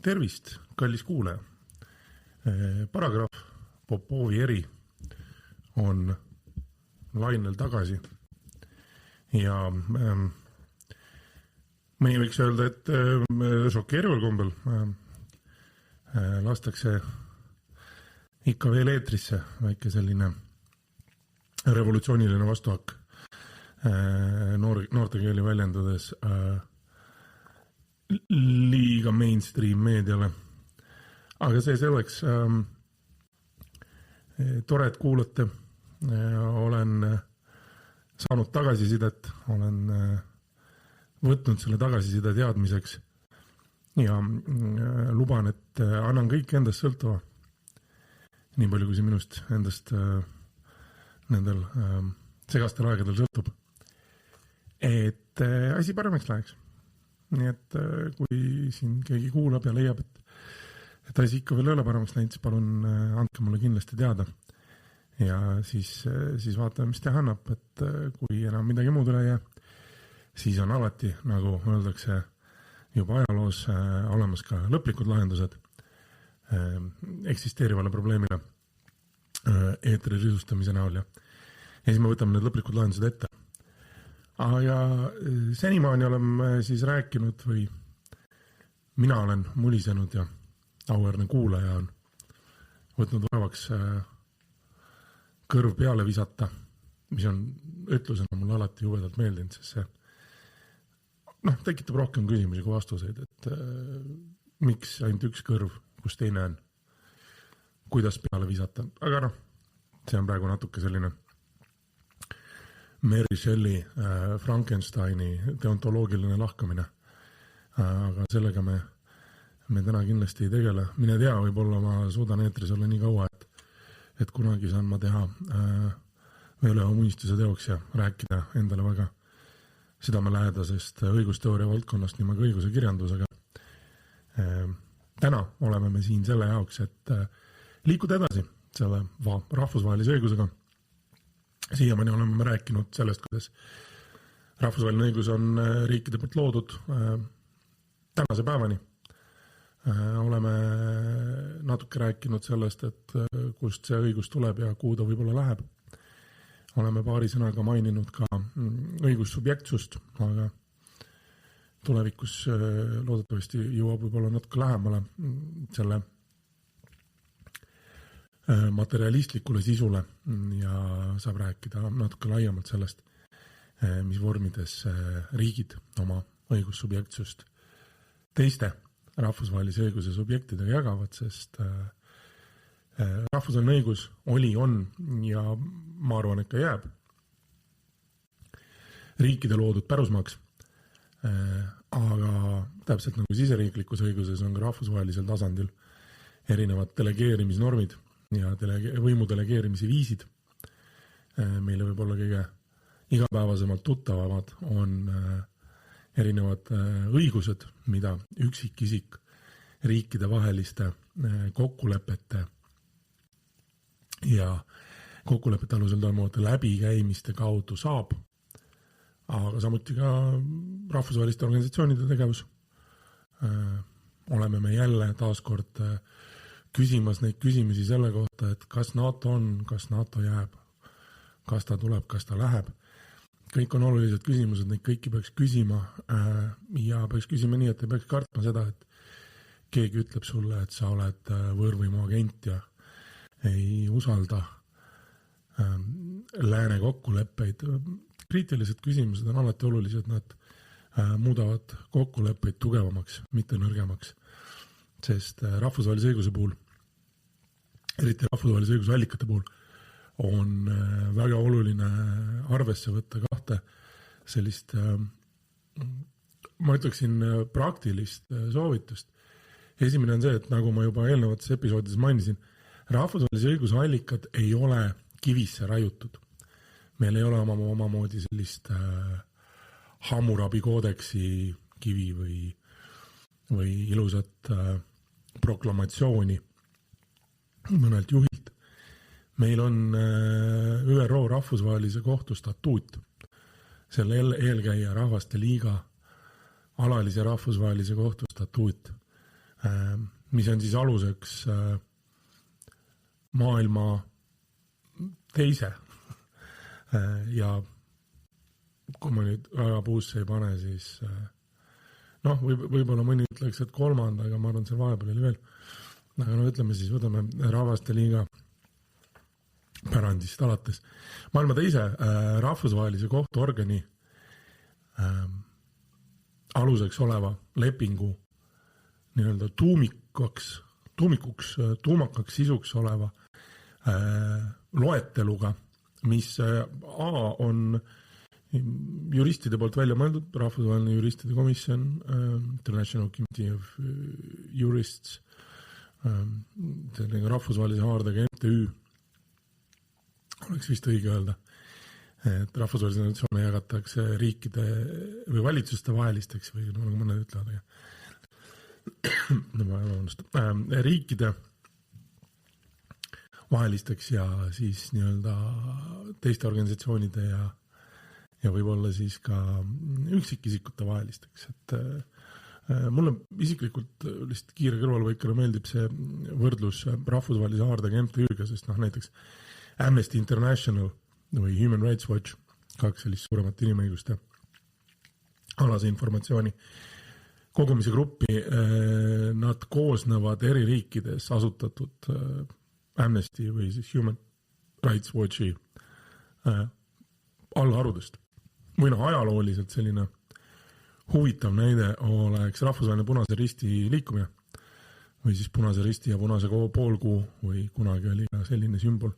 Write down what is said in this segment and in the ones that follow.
Tervist, kallis kuulaja. Paragrahv Popovi eri on lainel tagasi ja mõni võiks öelda, et šokeerival kombel lastakse ikka veel eetrisse väike selline revolutsiooniline vastuhakk noorte keeli väljendades liiga mainstream meediale. Aga see selleks tore, et kuulate. Olen saanud tagasisidet, olen võtnud selle tagasiside teadmiseks ja luban, et annan kõik endast sõltuva. Nii palju, kui see minust endast nendel segastel aegadel sõltub. Et asi paremaks läheks. Nii et kui siin keegi kuulab ja leiab, et asi ikka veel ei ole paremaks läinud, siis palun andke mulle kindlasti teada. Ja siis vaatame, mis teha annab, et kui enam midagi muud üle ei jää, siis on alati, nagu öeldakse juba ajaloos, olemas ka lõplikud lahendused eksisteerivale probleemile eetri risustamise näol. Ja siis me võtame need lõplikud lahendused ette. Ja senimaani oleme siis rääkinud või mina olen mulisenud ja auväärne kuulaja on võtnud vaevaks kõrv peale visata, mis on ütlusena mulle alati jubedalt meeldinud, sest see tekitab rohkem küsimusi kui vastuseid, et miks ainult üks kõrv, kus teine on, kuidas peale visata. Aga see on praegu natuke selline Mary Shelley Frankensteini deontoloogiline lahkamine. Aga sellega me täna kindlasti ei tegele. Mine tea, võib-olla ma suudan eetris olla nii kaua, et kunagi saan ma teha veel ühe unistuse teoks ja rääkida endale väga südamelähedasest õigusteooria valdkonnast nimega õiguse kirjandusega. Täna oleme me siin selle jaoks, et liikuda edasi selle rahvusvahelise õigusega. Siiamaani oleme me rääkinud sellest, kuidas rahvusvaheline õigus on riikide poolt loodud tänase päevani. Oleme natuke rääkinud sellest, et kust see õigus tuleb ja kuhu ta võib-olla läheb. Oleme paari sõnaga maininud ka õigussubjektsust, aga tulevikus loodetavasti jõuab võib-olla natuke lähemale selle materialistlikule sisule ja saab rääkida natuke laiemalt sellest, mis vormides riigid oma õigussubjektsust teiste rahvusvahelise õiguse subjektidega jagavad, sest rahvusvaheline õigus on ja ma arvan, et ka jääb riikide loodud pärusmaaks, aga täpselt nagu siseriiklikus õiguses on ka rahvusvahelisel tasandil erinevad delegeerimisnormid ja võimu delegeerimise viisid. Meile võib olla kõige igapäevasemalt tuttavamad on erinevad õigused, mida üksikisik riikide vaheliste kokkulepete ja kokkulepete alusel toimuvate läbikäimiste kaudu saab, aga samuti ka rahvusvaheliste organisatsioonide tegevus. Oleme me jälle taaskord küsimas neid küsimusi selle kohta, et kas NATO on, kas NATO jääb, kas ta tuleb, kas ta läheb. Kõik on olulised küsimused, neid kõiki peaks küsima ja peaks küsima nii, et ei peaks kartma seda, et keegi ütleb sulle, et sa oled võõrvõimu agent ja ei usalda lääne kokkuleppeid. Kriitilised küsimused on alati olulised, nad muudavad kokkuleppeid tugevamaks, mitte nõrgemaks, sest rahvusvahelise õiguse puhul, eriti rahvusvahelise õiguse allikate puhul, on väga oluline arvesse võtta kahte sellist, ma ütleksin, praktilist soovitust. Esimene on see, et nagu ma juba eelnevates episoodides mainisin, rahvusvahelise õiguse allikad ei ole kivisse raiutud. Meil ei ole omamoodi sellist Hammurabi koodeksi kivi või ilusat proklamatsiooni mõnelt juhilt. Meil on ÜRO rahvusvahelise kohtu statuut, selle eelkäija Rahvaste Liiga alalise rahvusvahelise kohtu statuut, mis on siis aluseks maailma teise ja kui ma nüüd väga puusse ei pane, siis võib-olla mõni ütleks, et kolmanda, aga ma arvan, see vahepeal oli veel. Aga ütleme siis, võtame Rahvaste Liiga pärandist alates. Maailma teise rahvusvahelise kohtuorgani aluseks oleva lepingu nii-öelda tuumakaks sisuks oleva loeteluga, mis on juristide poolt välja mõeldud, rahvusvaheline juristide komisjon, International Committee of Jurists, rahvusvahelise haardega MTÜ, oleks vist õige öelda, et rahvusvahelise organisatsioone jagatakse riikide või valitsuste vahelisteks või nagu mõned ütlevad, riikide vahelisteks ja siis nii-öelda teiste organisatsioonide ja võib-olla siis ka üksikisikute vahelisteks, et mulle isiklikult lihtsalt kiire kõrvalvõikale meeldib see võrdlus rahvusvahelise haardega MTÜ-ga, sest näiteks Amnesty International või Human Rights Watch, 2 sellist suuremat inimõiguste alase informatsiooni kogumise gruppi, nad koosnevad eri riikides asutatud Amnesty või siis Human Rights Watchi allharudest. Või ajalooliselt selline huvitav näide oleks rahvusvaheline Punase Risti liikumine või siis Punase Risti ja Punase poolkuu või kunagi oli ka selline sümbol,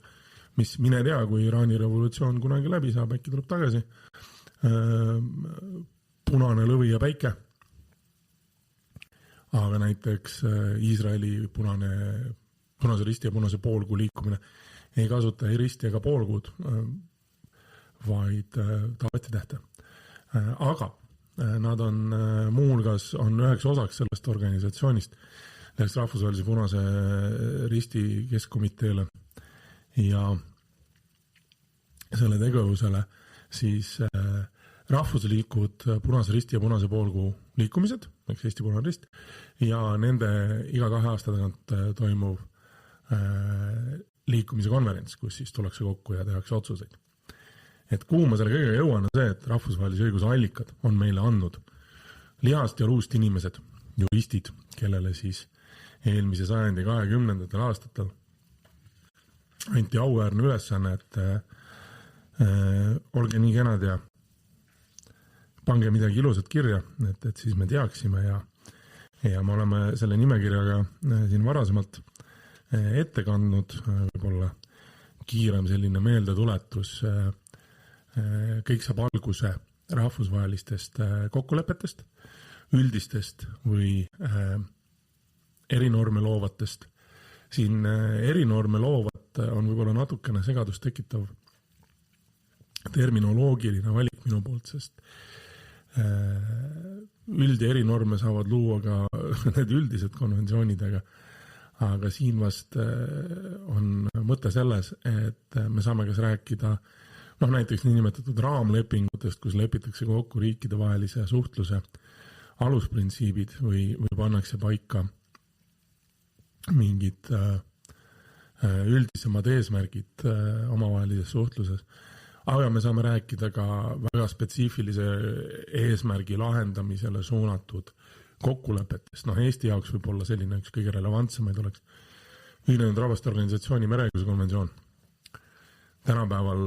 mis mine tea, kui Iraani revolutsioon kunagi läbi saab, äkki tuleb tagasi. Punane lõvi ja päike. Aga näiteks Iisraeli Punase Risti ja Punase poolkuu liikumine ei kasuta ei risti ega poolkuud, vaid taavetitähte. Aga nad on muuhulgas üheks osaks sellest organisatsioonist, läks rahvusvahelise Punase Risti keskkomiteele ja selle tegevusele siis rahvuslikud Punase Risti ja Punase poolkuu liikumised, eks Eesti Punane Rist, ja nende iga 2 aasta tagant toimuv liikumise konverents, kus siis tullakse kokku ja tehakse otsuseid. Et kuhu ma selle kõigega jõuan on see, et rahvusvahelise õiguse allikad on meile andnud lihast ja luust inimesed, juristid, kellele siis eelmise sajandi 20. aastatel anti auväärne ülesanne, et olge nii kenad ja pange midagi ilusat kirja, et siis me teaksime ja me oleme selle nimekirjaga siin varasemalt ette kandnud, võib-olla kiirem selline meeldetuletus. Kõik saab alguse rahvusvahelistest kokkulepetest, üldistest või erinorme loovatest. Siin erinorme loovat on võib-olla natukene segadust tekitav terminoloogiline valik minu poolt, sest üld- ja erinorme saavad luua ka need üldised konventsioonidega, aga siin vast on mõte selles, et me saame kas rääkida näiteks niinimetatud raamlepingutest, kus lepitakse kokku riikide vahelise suhtluse alusprintsiibid või pannakse paika mingid üldisemad eesmärgid omavahelises suhtluses. Aga me saame rääkida ka väga spetsiifilise eesmärgi lahendamisele suunatud kokkulepetest. Eesti jaoks võib olla selline üks kõige relevantsemaid oleks Ühinenud Rahvaste Organisatsiooni mereõiguse konventsioon. Tänapäeval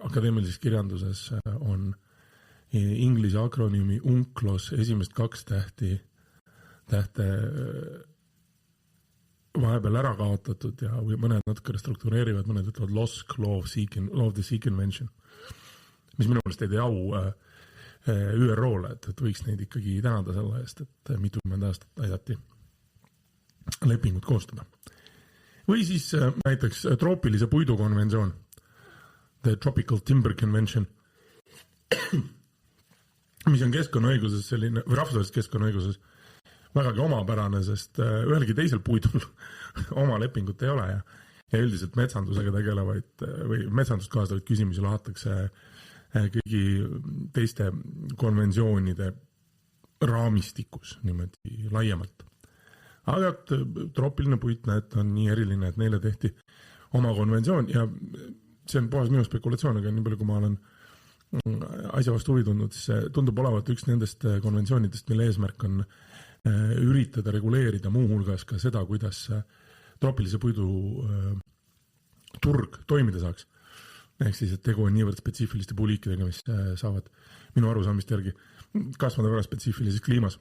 akadeemilises kirjanduses on inglise akronüümi UNCLOS esimest 2 tähte vahepeal ära kaotatud ja mõned natuke restruktureerivad, mõned ütlevad LOSC, Law of the Sea Convention, mis minu meelest ei tee au ÜRO-le, et võiks neid ikkagi tänada selle eest, et mitukümmend aastat aidati lepingut koostada. Või siis näiteks troopilise puidu konventsioon, The Tropical Timber Convention, mis on keskkonnaõiguses selline, või rahvusvahelises keskkonnaõiguses vägagi omapärane, sest ühelgi teisel puidul oma lepingut ei ole ja üldiselt metsandusega tegelevaid või metsandust kaasavaid küsimusi lahatakse kõigi teiste konventsioonide raamistikus niimoodi laiemalt. aga troopiline puit, näed, on nii eriline, et neile tehti oma konventsioon ja see on puhas minu spekulatsioon, aga nii palju, kui ma olen asja vastu huvi tundnud, siis see tundub olevat üks nendest konventsioonidest, mille eesmärk on üritada reguleerida muuhulgas ka seda, kuidas troopilise puidu turg toimida saaks. Ehk siis, et tegu on niivõrd spetsiifiliste puuliikidega, mis saavad minu arusaamist järgi kasvada väga spetsiifilises kliimas,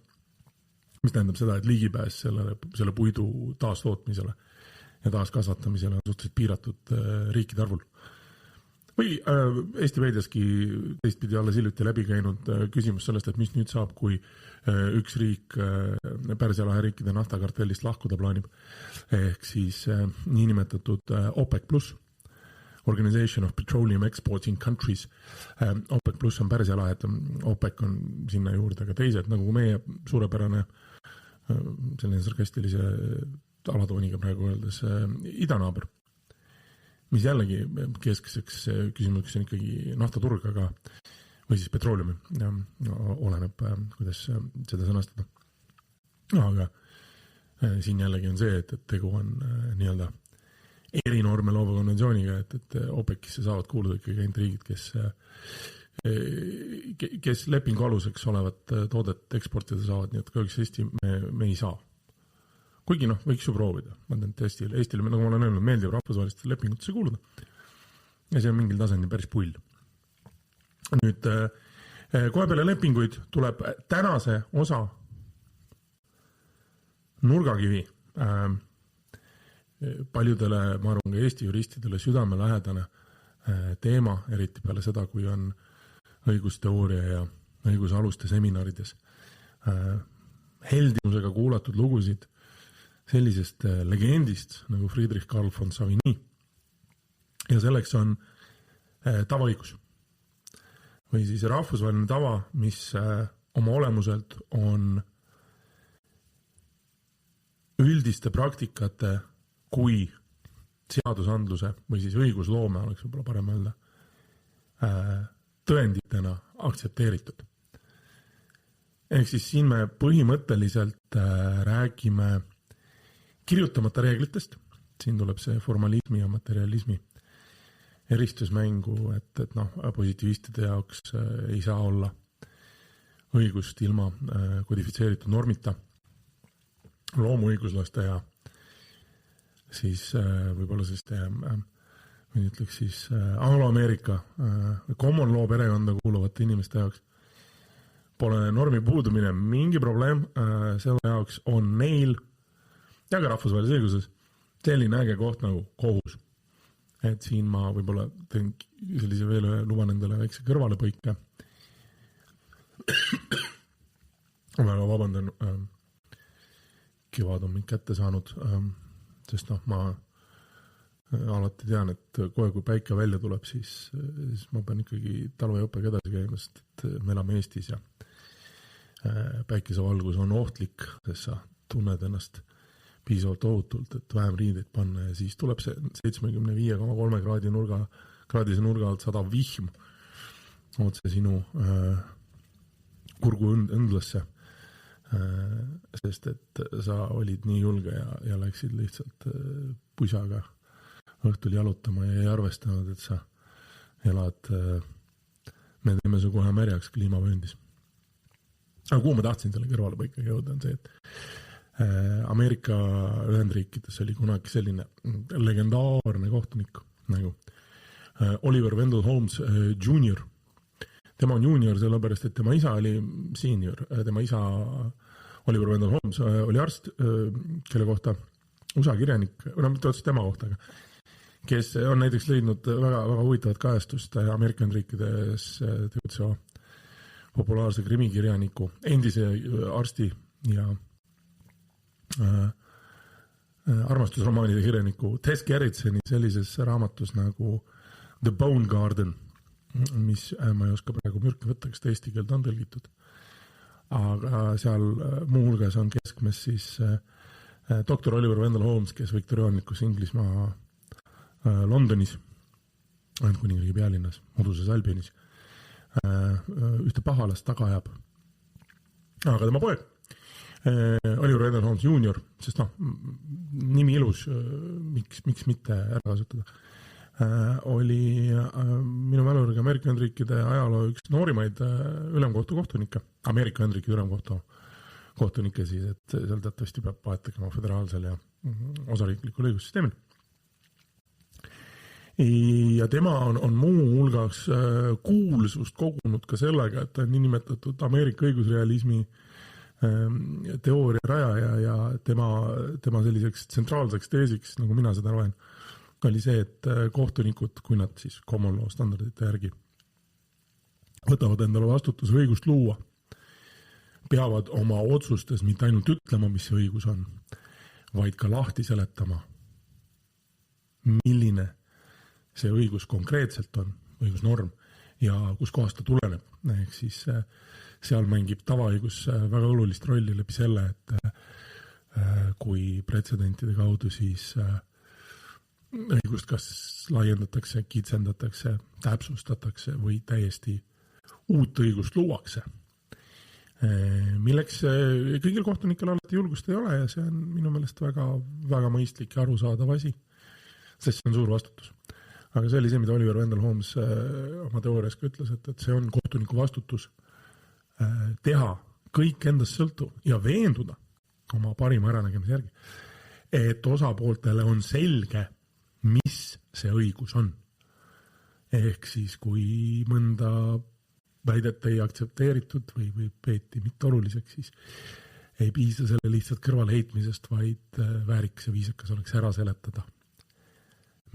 mis tähendab seda, et ligipääs selle puidu taastootmisele ja taaskasvatamisele on suhteliselt piiratud riikide arvul. Või Eesti meediaski teistpidi alles hiljuti läbi käinud küsimus sellest, et mis nüüd saab, kui üks riik Pärsia lahe riikide naftakartellist lahkuda plaanib. Ehk siis niinimetatud OPEC plus, Organization of Petroleum Exporting Countries. OPEC plus on Pärsia lahe, et OPEC on sinna juurde ka teised, nagu meie suurepärane selline sarkastilise alatooniga praegu öeldes idanaaber, mis jällegi keskseks küsimuseks on ikkagi naftaturg, aga või siis petrooleumi, oleneb, kuidas seda sõnastada. Aga siin jällegi on see, et tegu on nii-öelda erinorme loova konventsiooniga, et OPEC-isse saavad kuuluda ikkagi ainult riigid, kes lepingu aluseks olevat toodet eksportida saavad, nii et kahjuks Eesti me ei saa. Kuigi võiks ju proovida. Ma tean, et Eestile, nagu ma olen öelnud, meeldib rahvusvahelistele lepingutesse kuuluda. Ja see on mingil tasandil päris pull. Nüüd, kohe peale lepinguid tuleb tänase osa nurgakivi. Paljudele, ma arvan, ka Eesti juristidele südamelähedane teema, eriti peale seda, kui on õigusteooria ja õigusaluste seminarides heldimusega kuulatud lugusid sellisest legendist nagu Friedrich Karl von Savigny. Ja selleks on tavaõigus. Või siis rahvusvaheline tava, mis oma olemuselt on üldiste praktikate kui seadusandluse või siis õigusloome, oleks võib-olla parem öelda, tõenditena aktsepteeritud. Ehk siis siin me põhimõtteliselt räägime kirjutamata reeglitest, siin tuleb see formalismi ja materialismi eristusmängu, et positiivistide jaoks ei saa olla õigust ilma kodifitseeritud normita, loomuõiguslaste ja siis võib-olla selliste, või ütleks siis Anglo-Ameerika common law perekonda kuuluvate inimeste jaoks pole normi puudumine mingi probleem, selle jaoks on neil ja ka rahvusvahelises õiguses selline äge koht nagu kohus. Et siin ma võib-olla teen sellise veel luban endale väikse kõrvalepõike. Väga vabandan, kevad on mind kätte saanud, sest ma alati tean, et kohe kui päike välja tuleb, siis ma pean ikkagi talveõppega edasi käima, sest et me elame Eestis ja päikesevalgus on ohtlik, sest sa tunned ennast piisavalt ohutult, et vähem riideid panna ja siis tuleb see 75,3 kraadise nurga alt 100 vihm otse sinu kurgu õndlasse, sest et sa olid nii julge ja läksid lihtsalt pusaga õhtul jalutama ja ei arvestanud, et sa elad, me teeme su kohe märjaks kliimavööndis. Aga kuhu ma tahtsin selle kõrvale põikaga jõuda on see, et Ameerika Ühendriikides oli kunagi selline legendaarne kohtunik nagu Oliver Wendell Holmes Jr. Tema on junior sellepärast, et tema isa oli senior. Tema isa Oliver Wendell Holmes oli arst, kelle kohta USA kirjanik, mitte otseselt tema kohta, kes on näiteks leidnud väga, väga huvitavat kajastust Ameerika Ühendriikides tegutseva populaarse krimikirjaniku, endise arsti ja armastusromaanide kirjaniku Tess Gerritseni sellises raamatus nagu The Bone Garden, mis ma ei oska praegu mürki võtta, kas ta eesti keelde on tõlgitud. Aga seal muuhulgas on keskmes siis doktor Oliver Wendell Holmes, kes viktoriaanlikus Inglismaa Londonis, Ühendkuningriigi pealinnas, Muduses Albionis, ühte pahalast taga ajab. Aga tema poeg Oliver Wendell Holmes Jr., sest nimi ilus, miks mitte ära kasutada, oli minu mäluriga Ameerika Ühendriikide ajaloo üks noorimaid ülemkohtu kohtunikke, Ameerika Ühendriikide ülemkohtu kohtunikke siis, et seal teatavasti peab vahet tegema föderaalsel ja osariiklikul õigussüsteemil. Ja tema on muu hulgas kuulsust kogunud ka sellega, et ta on niinimetatud Ameerika õigusrealismi teooria rajaja ja tema selliseks tsentraalseks teesiks, nagu mina seda loen, oli see, et kohtunikud, kui nad siis common law standardite järgi võtavad endale vastutuse õigust luua, peavad oma otsustes mitte ainult ütlema, mis see õigus on, vaid ka lahti seletama, milline see õigus konkreetselt on, õigusnorm, ja kus kohast ta tuleneb. Ehk siis seal mängib tavaõigus väga olulist rolli läbi selle, et kui pretsedentide kaudu siis õigust kas laiendatakse, kitsendatakse, täpsustatakse või täiesti uut õigust luuakse, milleks kõigil kohtunikel alati julgust ei ole ja see on minu meelest väga, väga mõistlik ja arusaadav asi, sest see on suur vastutus. Aga see oli see, mida Oliver Wendell Holmes oma teoorias ka ütles, et see on kohtuniku vastutus teha kõik endast sõltu ja veenduda oma parima äranägemise järgi, et osapooltele on selge, mis see õigus on. Ehk siis, kui mõnda väidet ei aktsepteeritud või peeti mitte oluliseks, siis ei piisa selle lihtsalt kõrvale heitmisest, vaid väärikas ja viisakas oleks ära seletada,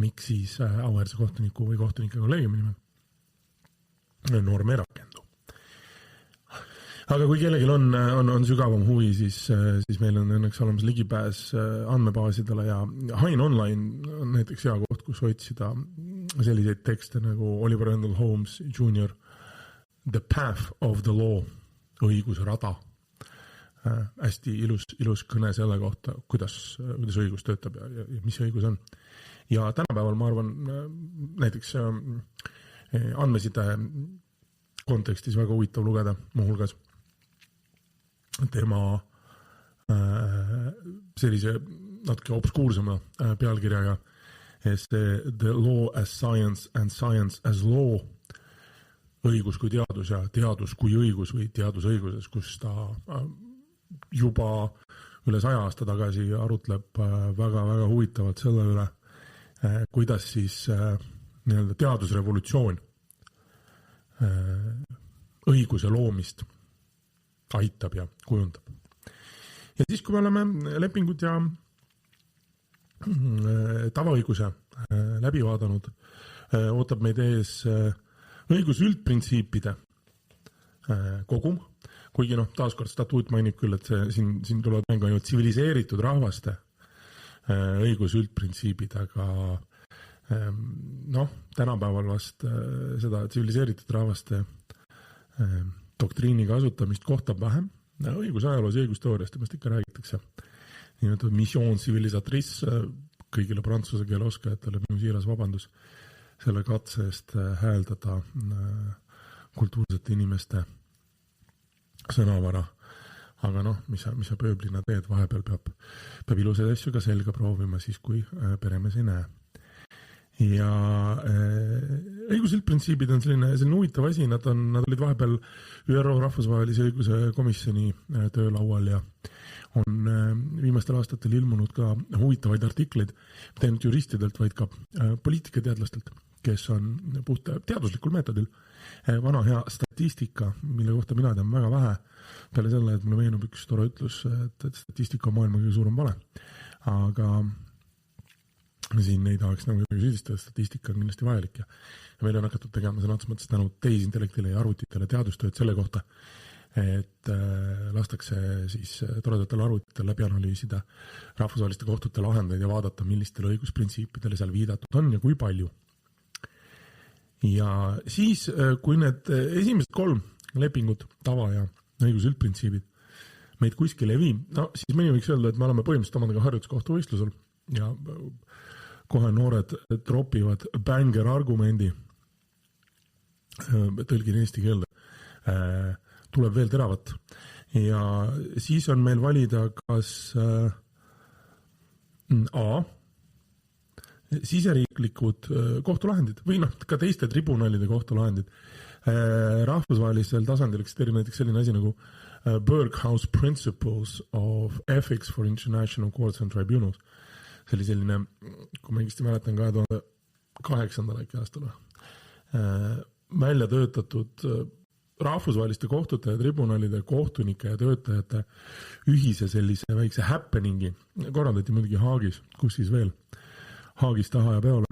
miks siis auväärse kohtuniku või kohtunike kolleegiumi nimel norm ei rakendu. Aga kui kellelgi on sügavam huvi, siis meil on õnneks olemas ligipääs andmebaasidele ja Hain Online on näiteks hea koht, kus otsida selliseid tekste nagu Oliver Wendell Holmes Jr. The Path of the Law, õiguse rada. Hästi ilus kõne selle kohta, kuidas õigus töötab ja mis õigus on. Ja tänapäeval ma arvan näiteks andmeside kontekstis väga huvitav lugeda muuhulgas tema sellise natuke obskuursema pealkirjaga The Law as Science and Science as Law, õigus kui teadus ja teadus kui õigus või teadusõiguses, kus ta juba üle 100 aasta tagasi arutleb väga-väga huvitavalt selle üle, kuidas siis nii-öelda teadusrevolutsioon õiguse loomist aitab ja kujundab. Ja siis, kui me oleme lepingud ja tavaõiguse läbi vaadanud, ootab meid ees õiguse üldprintsiipide kogum, kuigi taaskord statuut mainib küll, et siin tulevad mängu ainult tsiviliseeritud rahvaste õiguse üldprintsiibid, aga tänapäeval vast seda tsiviliseeritud rahvaste doktriini kasutamist kohtab vähem. Õigusajaloos ja õigusteooriast temast ikka räägitakse. Nimetatud mission civilisatrice kõigile prantsuse keele oskajatele minu siiras vabandus selle katse eest hääldada kultuursete inimeste sõnavara. Aga mis sa pööblina teed, vahepeal peab ilusaid asju ka selga proovima siis, kui peremees ei näe. Ja õigusüldprintsiibid on selline huvitav asi, nad olid vahepeal ÜRO rahvusvahelise õiguse komisjoni töölaual ja on viimastel aastatel ilmunud ka huvitavaid artikleid, mitte ainult juristidelt, vaid ka poliitikateadlastelt, kes on puhta teaduslikul meetodil vana hea statistika, mille kohta mina tean väga vähe, peale selle, et mulle meenub üks tore ütlus, et statistika on maailma kõige suurem vale. Aga siin ei tahaks süüdistada, statistika on kindlasti vajalik ja meil on hakatud tegema sõna otseses mõttes tänu tehisintellektile ja arvutitele teadustööd selle kohta, et lastakse siis toredatel arvutitel läbi analüüsida rahvusvaheliste kohtute lahendeid ja vaadata, millistele õigusprintsiipidele seal viidatud on ja kui palju. Ja siis, kui need esimesed 3 lepingud, tava ja õigusüldprintsiibid meid kuskile ei vii, siis mõni võiks öelda, et me oleme põhimõtteliselt omadega harjutuskohtu võistlusel ja kohe noored tropivad banger argumendi, tõlgin eesti keelde, tuleb veel teravat ja siis on meil valida kas siseriiklikud kohtulahendid või ka teiste tribunalide kohtulahendid. Rahvusvahelisel tasandil eksisteerib näiteks selline asi nagu Berghaus Principles of Ethics for International Courts and Tribunals. See oli selline, kui ma õigesti mäletan, 2008. aastal välja töötatud rahvusvaheliste kohtute ja tribunalide kohtunike ja töötajate ühise sellise väikse happeningi. Korraldati muidugi Haagis, kus siis veel Haagis taha ja peole.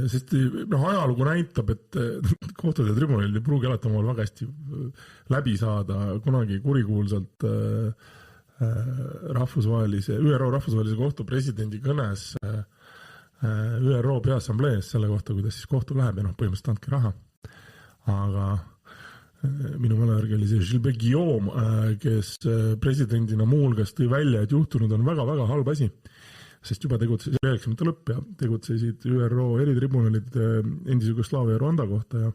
Sest ajalugu näitab, et kohtud ja tribunalid ei pruugi alati omal väga hästi läbi saada. Kunagi kurikuulsalt ÜRO rahvusvahelise kohtu presidendi kõnes ÜRO Peaassamblees selle kohta, kuidas siis kohtu läheb ja põhimõtteliselt andke raha. Aga minu mälejärgi oli see Gilbert Guillaume, kes presidendina muulgas tõi välja, et juhtunud on väga-väga halb asi. Sest juba tegutsesid 90. lõpp ja tegutsesid ÜRO eritribunalid endise Jugoslaavia ja Rwanda kohta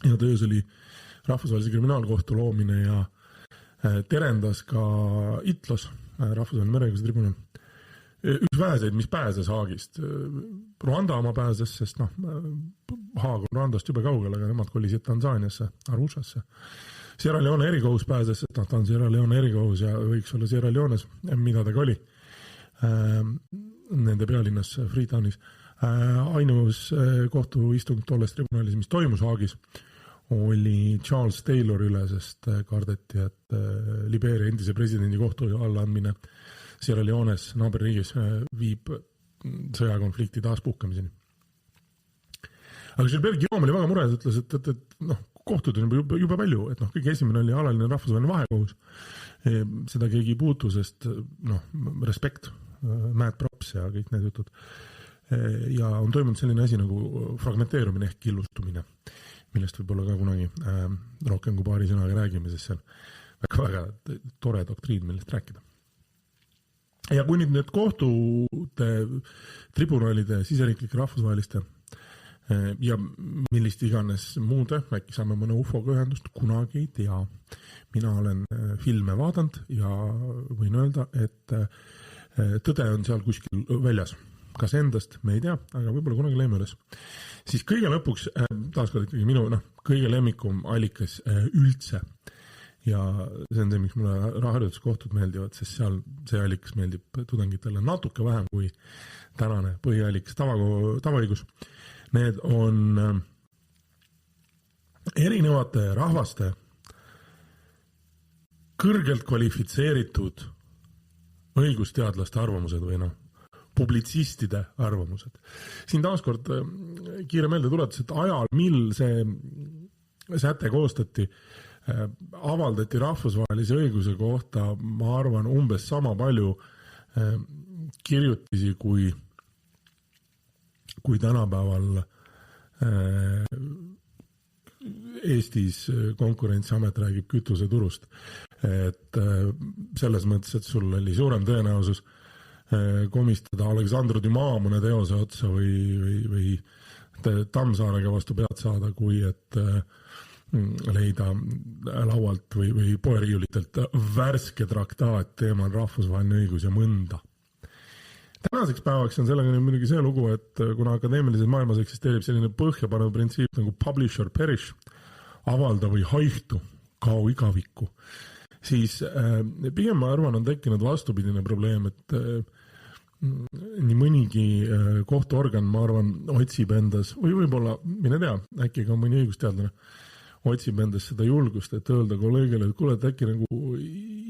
ja töös oli rahvusvahelise kriminaalkohtu loomine ja terendas ka ITLOS, rahvusvaheline mereõiguse tribunal. Üks väheseid, mis pääses Haagist. Rwanda oma pääses, sest Haag on Rwandast jube kaugel, aga nemad kolisid Tansaaniasse, Arushasse. Sierra Leone erikohus pääses, sest ta on Sierra Leone erikohus ja võiks olla Sierra Leones, mida ta ka oli. Nende pealinnas Freetownis. Ainus kohtuistung tolles tribunalis, mis toimus Haagis, oli Charles Taylor üle, sest kardeti, et Liberia endise presidendi kohtu allaandmine Sierra Leones naaberriigis viib sõjakonflikti taaspuhkamiseni. Aga Gilbert Guillaume oli väga mures, ütles, et kohtud on juba palju, et kõige esimene oli alaline rahvusvaheline vahekohus. Seda keegi ei puutu, sest respekt, Matt Props ja kõik need jutud. Ja on toimunud selline asi nagu fragmenteerumine ehk killustumine, millest võib-olla ka kunagi rohkem kui paari sõnaga räägime, sest see on väga tore doktriin, millest rääkida. Ja kui nüüd need kohtute, tribunalide, siseriiklike rahvusvaheliste ja millist iganes muude, äkki saame mõne UFO-ga ühendust, kunagi ei tea. Mina olen filme vaadanud ja võin öelda, et tõde on seal kuskil väljas. Kas endast, me ei tea, aga võib-olla kunagi leime üles. Siis kõige lõpuks, taaskord ikkagi minu kõige lemmikum allikas üldse. Ja see on see, miks mulle harjutuskohtud meeldivad, sest seal see allikas meeldib tudengitele natuke vähem kui tänane põhiallikas tavaõigus. Need on erinevate rahvaste kõrgelt kvalifitseeritud õigusteadlaste arvamused või publitsistide arvamused. Siin taaskord kiire meelde tuletus, et ajal, mil see säte koostati, avaldati rahvusvahelise õiguse kohta, ma arvan, umbes sama palju kirjutisi kui tänapäeval Eestis Konkurentsiamet räägib kütuseturust. Et selles mõttes, et sul oli suurem tõenäosus komistada Aleksandr Dumas mõne teose otsa või Tammsaarega vastu pead saada, kui et leida laualt või poeriiulitelt värske traktaat teemal rahvusvaheline õigus ja mõnda. Tänaseks päevaks on sellega muidugi see lugu, et kuna akadeemilises maailmas eksisteerib selline põhjapanev printsiip nagu publish or perish, avalda või haihtu, kao igavikku, siis pigem ma arvan, on tekkinud vastupidine probleem, et nii mõnigi kohtuorgan, ma arvan, otsib endas, või võib-olla, mine tea, äkki ka mõni õigusteadlane, otsib endas seda julgust, et öelda kolleegile, et kuule, et äkki nagu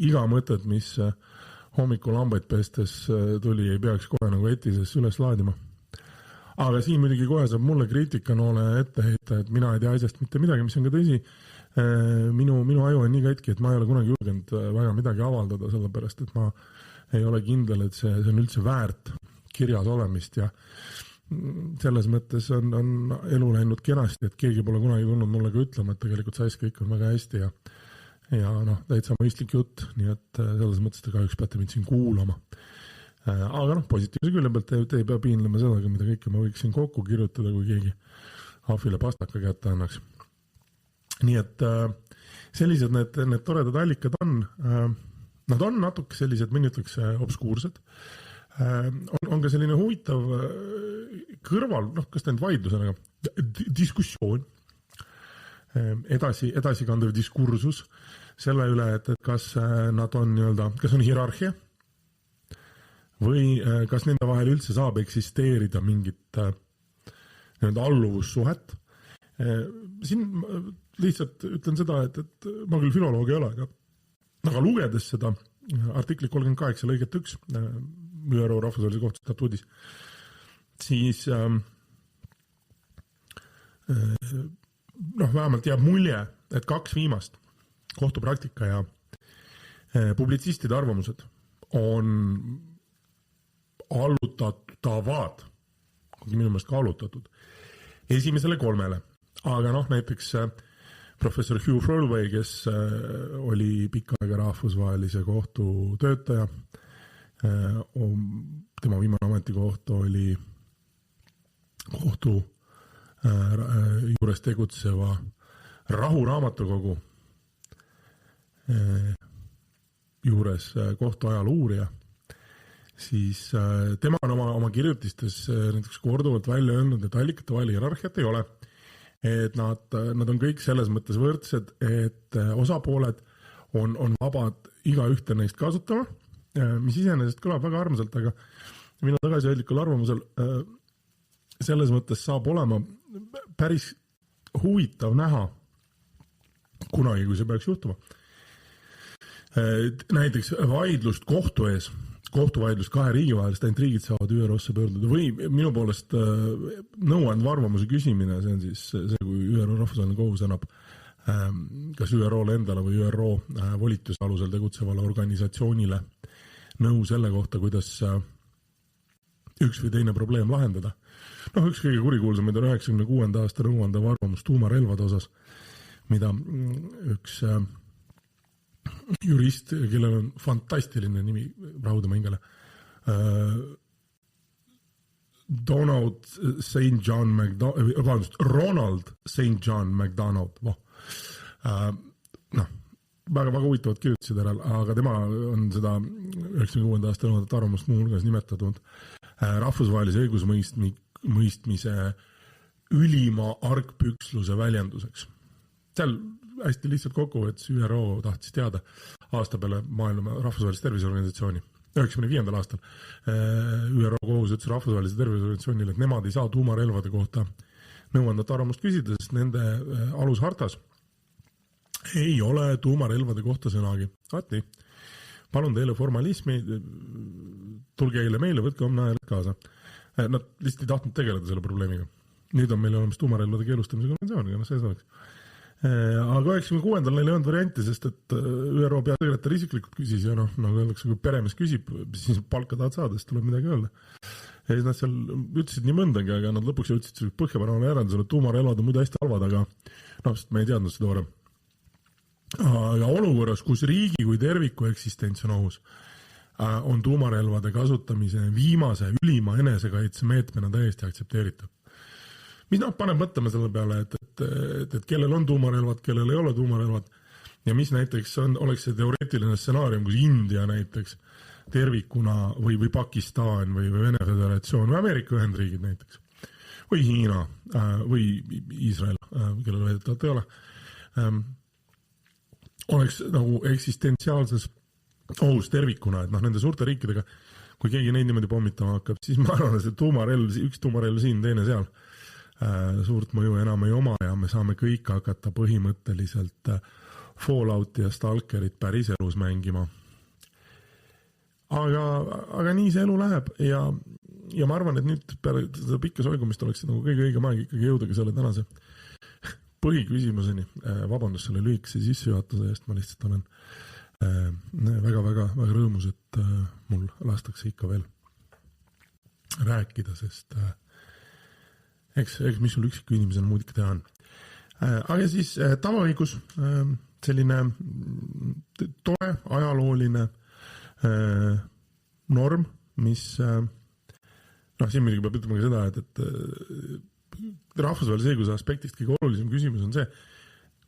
iga mõtet, mis hommikul lambaid pestes tuli, ei peaks kohe nagu etises üles laadima. Aga siin muidugi kohe saab mulle kriitikanoole ette heita, et mina ei tea asjast mitte midagi, mis on ka tõsi. Minu aju on nii katki, et ma ei ole kunagi julgenud väga midagi avaldada, sellepärast, et ma ei ole kindel, et see on üldse väärt kirjas olemist ja selles mõttes on elu läinud kenasti, et keegi pole kunagi tulnud mulle ka ütlema, et tegelikult sais kõik on väga hästi ja täitsa mõistlik jutt, nii et selles mõttes te kahjuks peate mind siin kuulama. Aga positiivse külje pealt te ei pea piinlema seda, mida kõike ma võiksin kokku kirjutada, kui keegi ahvile pastaka kätte annaks. Nii et sellised need toredad allikad on, nad on natuke sellised, mõni ütleks obskuursed. On ka selline huvitav kõrval, kas ta nüüd vaidlusena, diskussioon, edasikandev diskursus selle üle, et kas nad on kas on hierarhia või kas nende vahel üldse saab eksisteerida mingit alluvussuhet. Siin lihtsalt ütlen seda, et ma küll filoloog ei ole, aga lugedes seda artikli 38 lõiget 1 ÜRO rahvusvahelise kohtu statuudis, siis vähemalt jääb mulje, et 2 viimast kohtupraktika ja publitsistide arvamused on allutatavad, kuigi minu meelest ka allutatud, esimesele 3. Aga näiteks professor Hugh Frollway, kes oli pikka aega rahvusvahelise kohtu töötaja, tema viimane ametikoht oli kohtu juures tegutseva rahuraamatukogu juures kohtuajaloo uurija, siis tema on oma kirjutistes näiteks korduvalt välja öelnud, et allikate vahel hierarhiat ei ole. Et nad on kõik selles mõttes võrdsed, et osapooled on vabad iga ühte neist kasutama, mis iseenesest kõlab väga armsalt, aga minu tagasihoidlikul arvamusel selles mõttes saab olema päris huvitav näha kunagi, kui see peaks juhtuma. Näiteks vaidlust kohtu ees, kohtuvaidlust 2 riigi vahel, sest ainult riigid saavad ÜRO-sse pöörduda või minu poolest nõuandva arvamuse küsimine, see on siis see, kui ÜRO rahvusvaheline kohus annab kas ÜRO-le endale või ÜRO volituse alusel tegutsevale organisatsioonile nõu selle kohta, kuidas üks või teine probleem lahendada. Üks kõige kurikuulsamaid on 96. aasta nõuandev arvamus tuumarelvade osas, mida üks jurist, kellel on fantastiline nimi, rahuldame hingele, Ronald St. John MacDonald. Väga huvitavad kirjutasid ära, aga tema on seda 96. aasta nõuandet arvamust muu hulgas nimetatud rahvusvahelise õigusmõistmise ülima argpüksluse väljenduseks. Seal hästi lihtsalt kokkuvõttes ÜRO tahtis teada aasta peale maailma rahvusvahelise terviseorganisatsiooni. 95. aastal ÜRO kohus ütles rahvusvahelise terviseorganisatsioonile, et nemad ei saa tuumarelvade kohta nõuandet arvamust küsida, sest nende alushartas ei ole tuumarelvade kohta sõnagi. Nii, palun teile formalismi, tulge eile meile, võtke homne ajal kaasa. Nad lihtsalt ei tahtnud tegeleda selle probleemiga. Nüüd on meil olemas tuumarelvade keelustamise konventsioon, see sõnaks. Aga 96. neil ei olnud varianti, sest et ÜRO peasekretär isiklikult küsis ja nagu öeldakse, kui peremees küsib, siis palka tahad saada, siis tuleb midagi öelda. Ja siis nad seal ütlesid nii mõndagi, aga nad lõpuks ütlesid põhjapanevale järeldusele, et tuumarelvad on muidu hästi halvad, aga sest me ei teadnud seda varem. Aga olukorras, kus riigi kui terviku eksistents on ohus, on tuumarelvade kasutamise viimase ülima enesekaitsemeetmena täiesti aktsepteeritud. Mis paneb mõtlema selle peale, et kellel on tuumarelvad, kellel ei ole tuumarelvad ja mis näiteks oleks see teoreetiline stsenaarium, kus India näiteks tervikuna või Pakistan või Vene Föderatsioon või Ameerika Ühendriigid näiteks või Hiina või Iisrael, kellel väidetavalt ei ole, oleks nagu eksistentsiaalses ohus tervikuna, et nende suurte riikidega, kui keegi neid niimoodi pommitama hakkab, siis ma arvan, et üks tuumarelv siin, teine seal, suurt mõju enam ei oma ja me saame kõik hakata põhimõtteliselt Fallouti ja Stalkerit päris elus mängima. Aga nii see elu läheb ja ma arvan, et nüüd peale seda pikka soigumist oleks nagu kõige õigem aeg ikkagi jõudagi selle tänase põhiküsimuseni. Vabandust selle lühikese sissejuhatuse eest, ma lihtsalt olen väga rõõmus, et mul lastakse ikka veel rääkida, sest eks mis sul üksiku inimesena muud ikka teha on. Aga siis tavaõigus, selline tore ajalooline norm, mis siin muidugi peab ütlema ka seda, et rahvusvahelise õiguse aspektist kõige olulisem küsimus on see,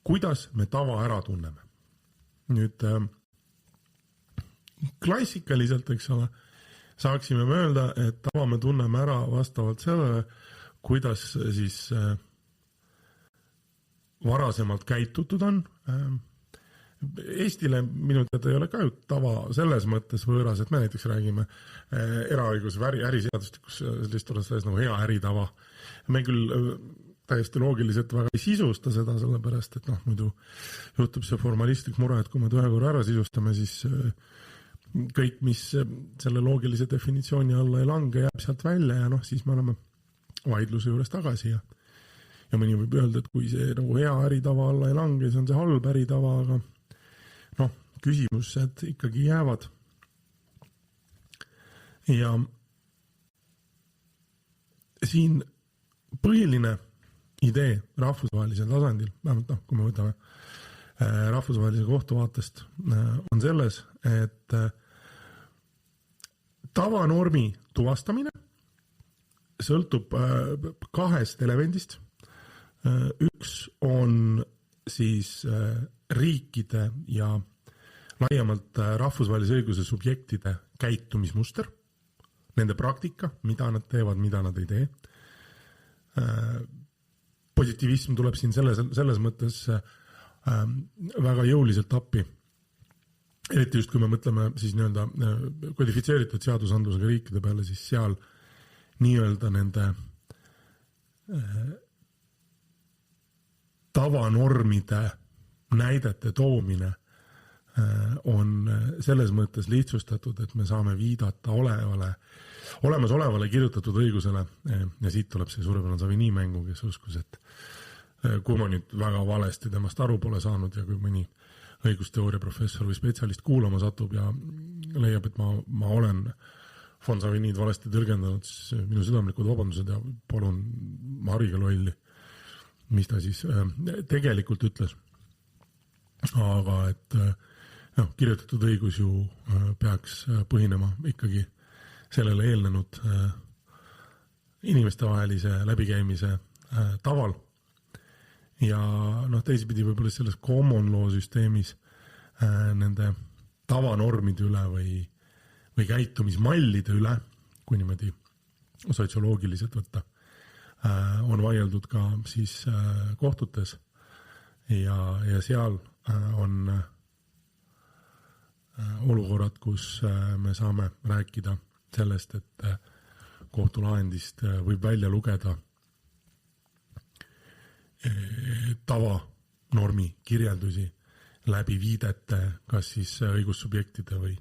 kuidas me tava ära tunneme. Nüüd klassikaliselt, eks ole, saaksime öelda, et tava me tunneme ära vastavalt sellele, kuidas siis varasemalt käitutud on. Eestile minu teada ei ole ka ju tava selles mõttes võõras, et me näiteks räägime eraõiguse või äriseadustikus sellist oleks nagu hea äritava. Me küll täiesti loogiliselt väga ei sisusta seda, sellepärast, et muidu juhtub see formalistlik mure, et kui me ühe korra ära sisustame, siis kõik, mis selle loogilise definitsiooni alla ei lange, jääb sealt välja ja siis me oleme vaidluse juures tagasi ja mõni võib öelda, et kui see nagu hea äritava alla ei lange, siis on see halb äritava, aga küsimused ikkagi jäävad. Ja siin põhiline idee rahvusvahelisel tasandil, vähemalt kui me võtame rahvusvahelise kohtu vaatest, on selles, et tavanormi tuvastamine sõltub kahest elemendist. Üks on siis riikide ja laiemalt rahvusvahelise õiguse subjektide käitumismuster, nende praktika, mida nad teevad, mida nad ei tee. Positiivism tuleb siin selles mõttes väga jõuliselt appi. Eriti just, kui me mõtleme siis nii-öelda kodifitseeritud seadusandlusega riikide peale, siis seal nii-öelda nende tavanormide näidete toomine on selles mõttes lihtsustatud, et me saame viidata olemasolevale kirjutatud õigusele ja siit tuleb see suurepärane Savini mängu, kes uskus, et kui ma nüüd väga valesti temast aru pole saanud ja kui mõni õigusteooria professor või spetsialist kuulama satub ja leiab, et ma olen von Savinid valesti tõlgendanud, siis minu südamlikud vabandused ja palun Mariga lolli, mis ta siis tegelikult ütles. Aga et kirjutatud õigus ju peaks põhinema ikkagi sellele eelnenud inimestevahelise läbikäimise taval. Ja teisipidi võib-olla selles common law süsteemis nende tavanormide üle või käitumismallide üle, kui niimoodi sotsioloogiliselt võtta, on vaieldud ka siis kohtutes ja seal on olukorrad, kus me saame rääkida sellest, et kohtulahendist võib välja lugeda tavanormi kirjeldusi läbi viidete, kas siis õigussubjektide või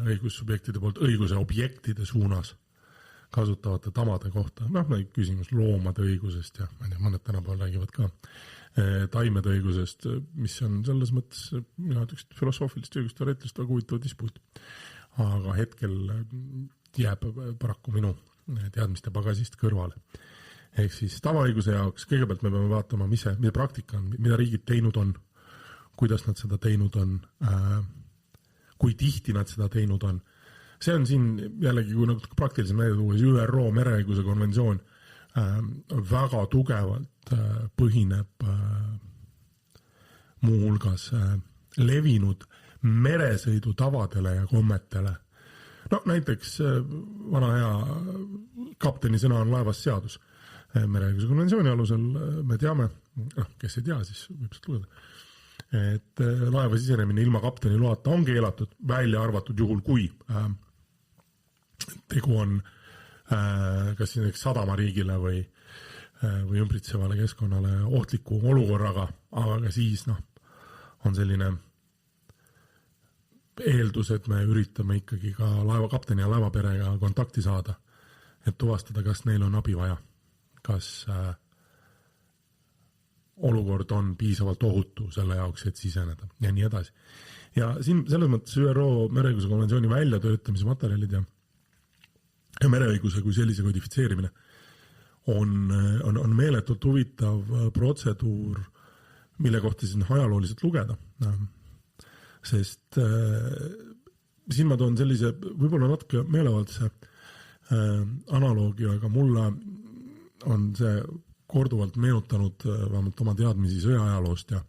õigussubjektide poolt õiguse objektide suunas kasutavate tavade kohta. Küsimus loomade õigusest ja mõned tänapäeval räägivad ka taimede õigusest, mis on selles mõttes filosoofilist ja õigusteoreetilist väga huvitav dispuut. Aga hetkel jääb paraku minu teadmiste pagasist kõrvale. Ehk siis tavaõiguse jaoks kõigepealt me peame vaatama, mida praktika on, mida riigid teinud on, kuidas nad seda teinud on, kui tihti nad seda teinud on. See on siin jällegi, kui praktiliselt näide tuues ÜRO mereõiguse konventsioon väga tugevalt põhineb muuhulgas levinud meresõidu tavadele ja kommetele. Näiteks vana hea kapteni sõna on laevas seadus. Mereõiguse konventsiooni alusel me teame, kes ei tea, siis võib seda lugeda, et laeva sisenemine ilma kapteni loata on keelatud, välja arvatud juhul, kui tegu on kas näiteks sadamariigile või ümbritsevale keskkonnale ohtliku olukorraga, aga ka siis on selline eeldus, et me üritame ikkagi ka laevakapteni ja laevaperega kontakti saada, et tuvastada, kas neil on abi vaja, kas olukord on piisavalt ohutu selle jaoks, et siseneda ja nii edasi. Ja siin selles mõttes ÜRO mereõiguse konventsiooni väljatöötamise materjalid ja mereõiguse kui sellise kodifitseerimine on meeletult huvitav protseduur, mille kohta siis ajalooliselt lugeda. Sest siin ma toon sellise võib-olla natuke meelevaldse analoogia, aga mulle on see korduvalt meenutanud vähemalt oma teadmisi sõjaajaloost ja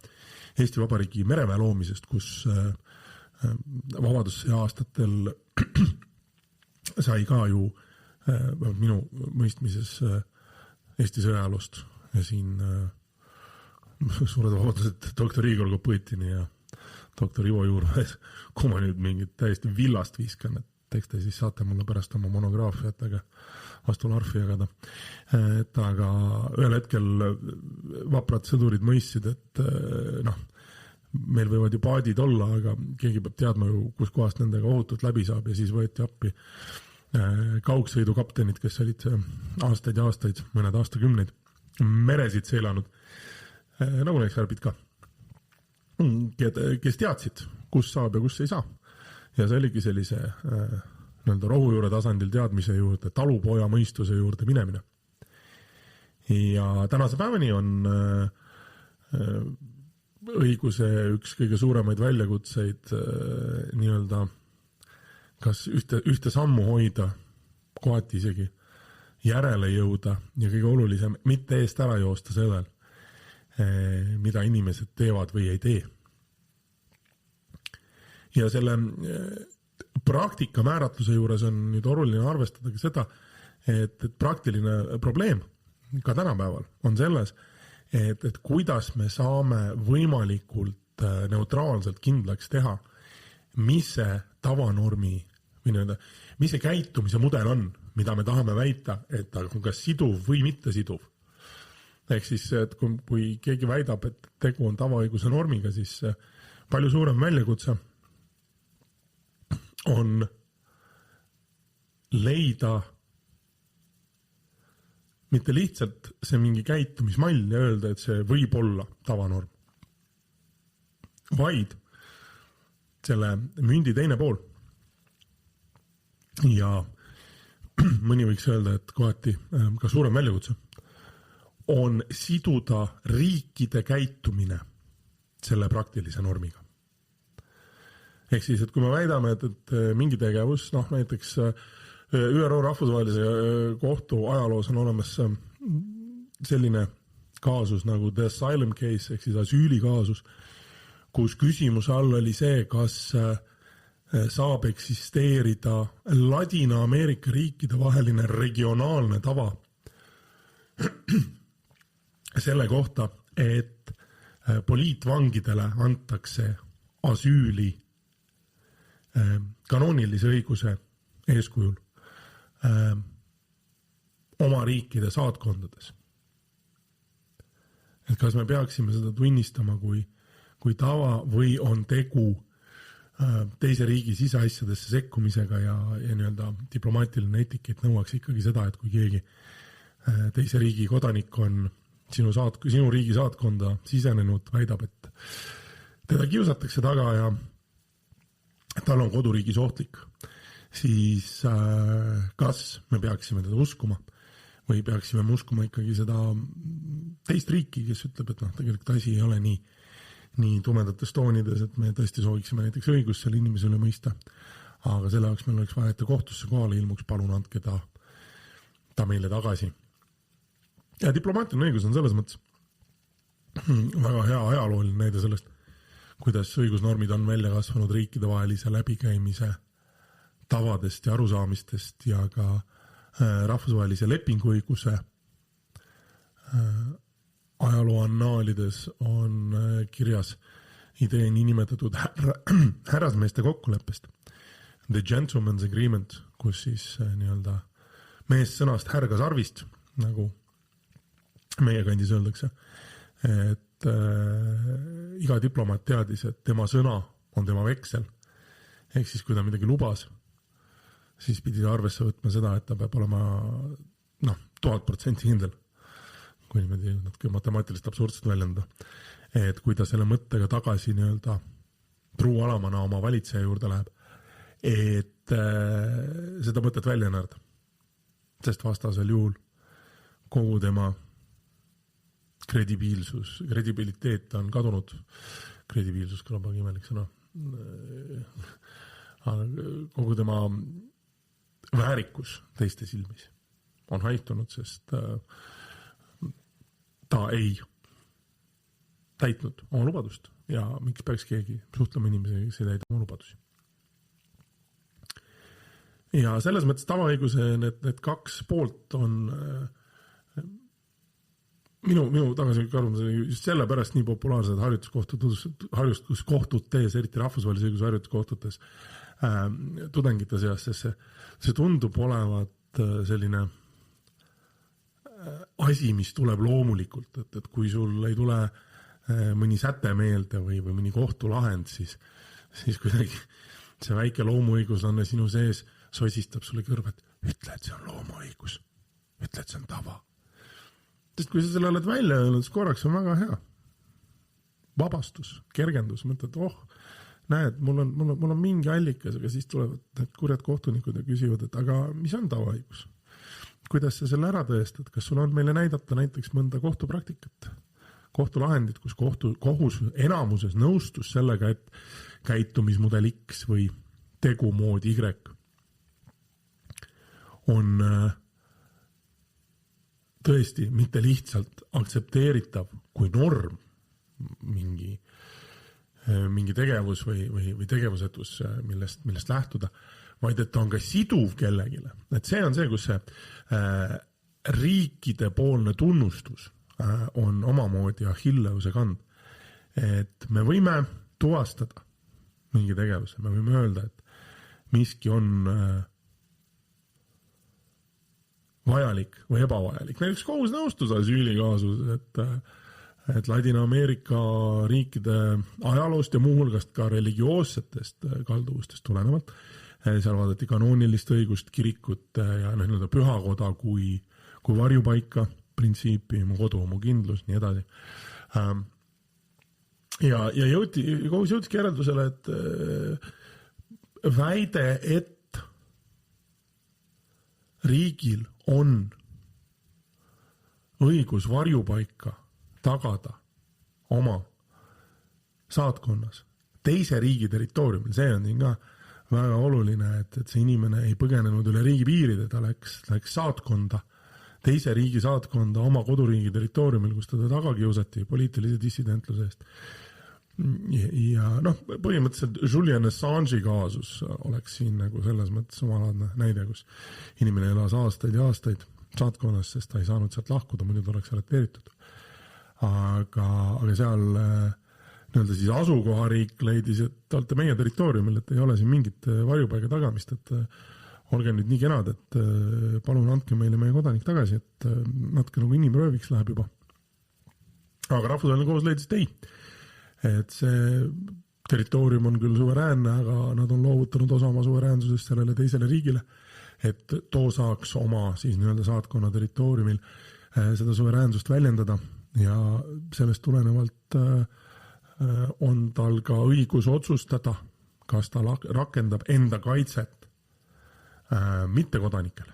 Eesti Vabariigi mereväe loomisest, kus vabadussõja aastatel sai ka ju minu mõistmises Eesti sõjaajaloost ja siin suured vabadused doktor Igor Kopõtini ja doktor Ivo Juurvees, kui ma nüüd mingit täiesti villast viskan, et eks te siis saate mulle pärast oma monograafiatega vastu larfi jagada. Et aga ühel hetkel vaprad sõdurid mõistsid, et meil võivad ju paadid olla, aga keegi peab teadma ju, kus kohast nendega ohutult läbi saab ja siis võeti appi kaugsõidukaptenid, kes olid aastaid ja aastaid, mõned aastakümneid meresid seelanud, nagu näiteks härra Pitka, kes teadsid, kus saab ja kus ei saa. Ja see oligi sellise rohujuure tasandil teadmise juurde, talupoja mõistuse juurde minemine. Ja tänase päevani on õiguse üks kõige suuremaid väljakutseid nii-öelda kas ühte sammu hoida, kohati isegi järele jõuda ja kõige olulisem, mitte eest ära joosta sellel, mida inimesed teevad või ei tee. Ja selle praktika määratluse juures on nüüd oluline arvestada ka seda, et praktiline probleem ka tänapäeval on selles, et kuidas me saame võimalikult neutraalselt kindlaks teha, mis see tavanormi või mis see käitumise mudel on, mida me tahame väita, et ta on kas siduv või mitte siduv. Ehk siis, et kui keegi väidab, et tegu on tavaõiguse normiga, siis palju suurem väljakutse on leida mitte lihtsalt see mingi käitumismall ja öelda, et see võib olla tavanorm, vaid selle mündi teine pool. Ja mõni võiks öelda, et kohati ka suurem väljakutse on siduda riikide käitumine selle praktilise normiga. Ehk siis, et kui me väidame, et mingi tegevus, näiteks ÜRO rahvusvahelise kohtu ajaloos on olemas selline kaasus nagu the asylum case, ehk siis asüülikaasus, kus küsimuse all oli see, kas saab eksisteerida Ladina-Ameerika riikide vaheline regionaalne tava selle kohta, et poliitvangidele antakse asüüli kanoonilise õiguse eeskujul oma riikide saatkondades. Et kas me peaksime seda tunnistama kui tava või on tegu teise riigi siseasjadesse sekkumisega ja nii-öelda diplomaatiline etikett nõuaks ikkagi seda, et kui keegi teise riigi kodanik on sinu riigi saatkonda sisenenud, väidab, et teda kiusatakse taga ja tal on koduriigis ohtlik, siis kas me peaksime teda uskuma või peaksime me uskuma ikkagi seda teist riiki, kes ütleb, et tegelikult asi ei ole nii tumedates toonides, et me tõesti sooviksime näiteks õigust selle inimesele mõista, aga selle jaoks meil oleks vaja, et ta kohtusse kohale ilmuks, palun andke ta meile tagasi. Ja diplomaatiline õigus on selles mõttes väga hea ajalooline näide sellest, kuidas õigusnormid on välja kasvanud riikide vahelise läbikäimise tavadest ja arusaamistest ja ka rahvusvahelise lepinguõiguse ajaloo annaalides on kirjas idee niinimetatud härrasmeeste kokkuleppest, the gentleman's agreement, kus siis nii-öelda mees sõnast härgas arvist, nagu meie kandis öeldakse, et iga diplomaat teadis, et tema sõna on tema veksel. Ehk siis, kui ta midagi lubas, siis pidi ta arvesse võtma seda, et ta peab olema 1000% kindel, kui niimoodi natuke matemaatilist absurdset väljendada. Et kui ta selle mõttega tagasi nii-öelda truualamana oma valitseja juurde läheb, et seda mõtet välja näärda. Sest vastasel juhul kogu tema kredibiliteet on kadunud. Kredibiilsus kõlab väga imelik sõna. Kogu tema väärikus teiste silmis on haitunud, sest ta ei täitnud oma lubadust ja miks peaks keegi suhtlema inimesega, kes ei täida oma lubadusi. Ja selles mõttes tavaõiguse need kaks poolt on minu tagasihoidlik arvamus just sellepärast nii populaarsed harjutuskohtutes, eriti rahvusvahelise õiguse harjutuskohtutes tudengite seas, sest see tundub olevat selline asi, mis tuleb loomulikult, et kui sul ei tule mõni säte meelde või mõni kohtulahend, siis kuidagi see väike loomuõiguslane sinu sees sosistab sulle kõrva, et ütle, et see on loomuõigus, ütle, et see on tava. Sest kui sa selle oled välja öelnud, siis korraks on väga hea. Vabastus, kergendus, mõtled, näed, mul on mingi allikas, aga siis tulevad need kurjad kohtunikud ja küsivad, et aga mis on tavaõigus? Kuidas sa selle ära tõestad? Kas sul on meile näidata näiteks mõnda kohtupraktikat? Kohtulahendid, kus kohus enamuses nõustus sellega, et käitumismudel X või tegumood Y on tõesti mitte lihtsalt aktsepteeritav kui norm mingi tegevus või tegevusetus, millest lähtuda, vaid et ta on ka siduv kellegile. Et see on see, kus see riikide poolne tunnustus on omamoodi Achilleuse kand. Et me võime tuvastada mingi tegevuse, me võime öelda, et miski on vajalik või ebavajalik. Näiteks kohus nõustus asüülikaasus, et Ladina-Ameerika riikide ajaloost ja muuhulgast ka religioossetest kalduvustest tulenevalt. Seal vaadati kanoonilist õigust, kirikut ja pühakoda kui varjupaika printsiipi, mu kodu, mu kindlus, nii edasi. Ja kohus jõudski järeldusele, et väide, et riigil on õigus varjupaika tagada oma saatkonnas teise riigi territooriumil. See on siin ka väga oluline, et see inimene ei põgenenud üle riigi piiride, ta läks saatkonda, teise riigi saatkonda oma koduriigi territooriumil, kus teda taga kiusati poliitilise dissidentluse eest. Ja põhimõtteliselt Julian Assange'i kaasus oleks siin nagu selles mõttes omalaadne näide, kus inimene elas aastaid ja aastaid saatkonnas, sest ta ei saanud sealt lahkuda, muidu ta oleks arreteeritud. Aga seal nii-öelda siis asukohariik leidis, et te olete meie territooriumil, et ei ole siin mingit varjupaiga tagamist, et olge nüüd nii kenad, et palun andke meile meie kodanik tagasi, et natuke nagu inimrööviks läheb juba. Aga rahvusvaheline kohus leidis, et ei. Et see territoorium on küll suveräänne, aga nad on loovutanud osa oma suveräänsusest sellele teisele riigile, et too saaks oma siis nii-öelda saatkonna territooriumil seda suveräänsust väljendada ja sellest tulenevalt on tal ka õigus otsustada, kas ta rakendab enda kaitset mittekodanikele.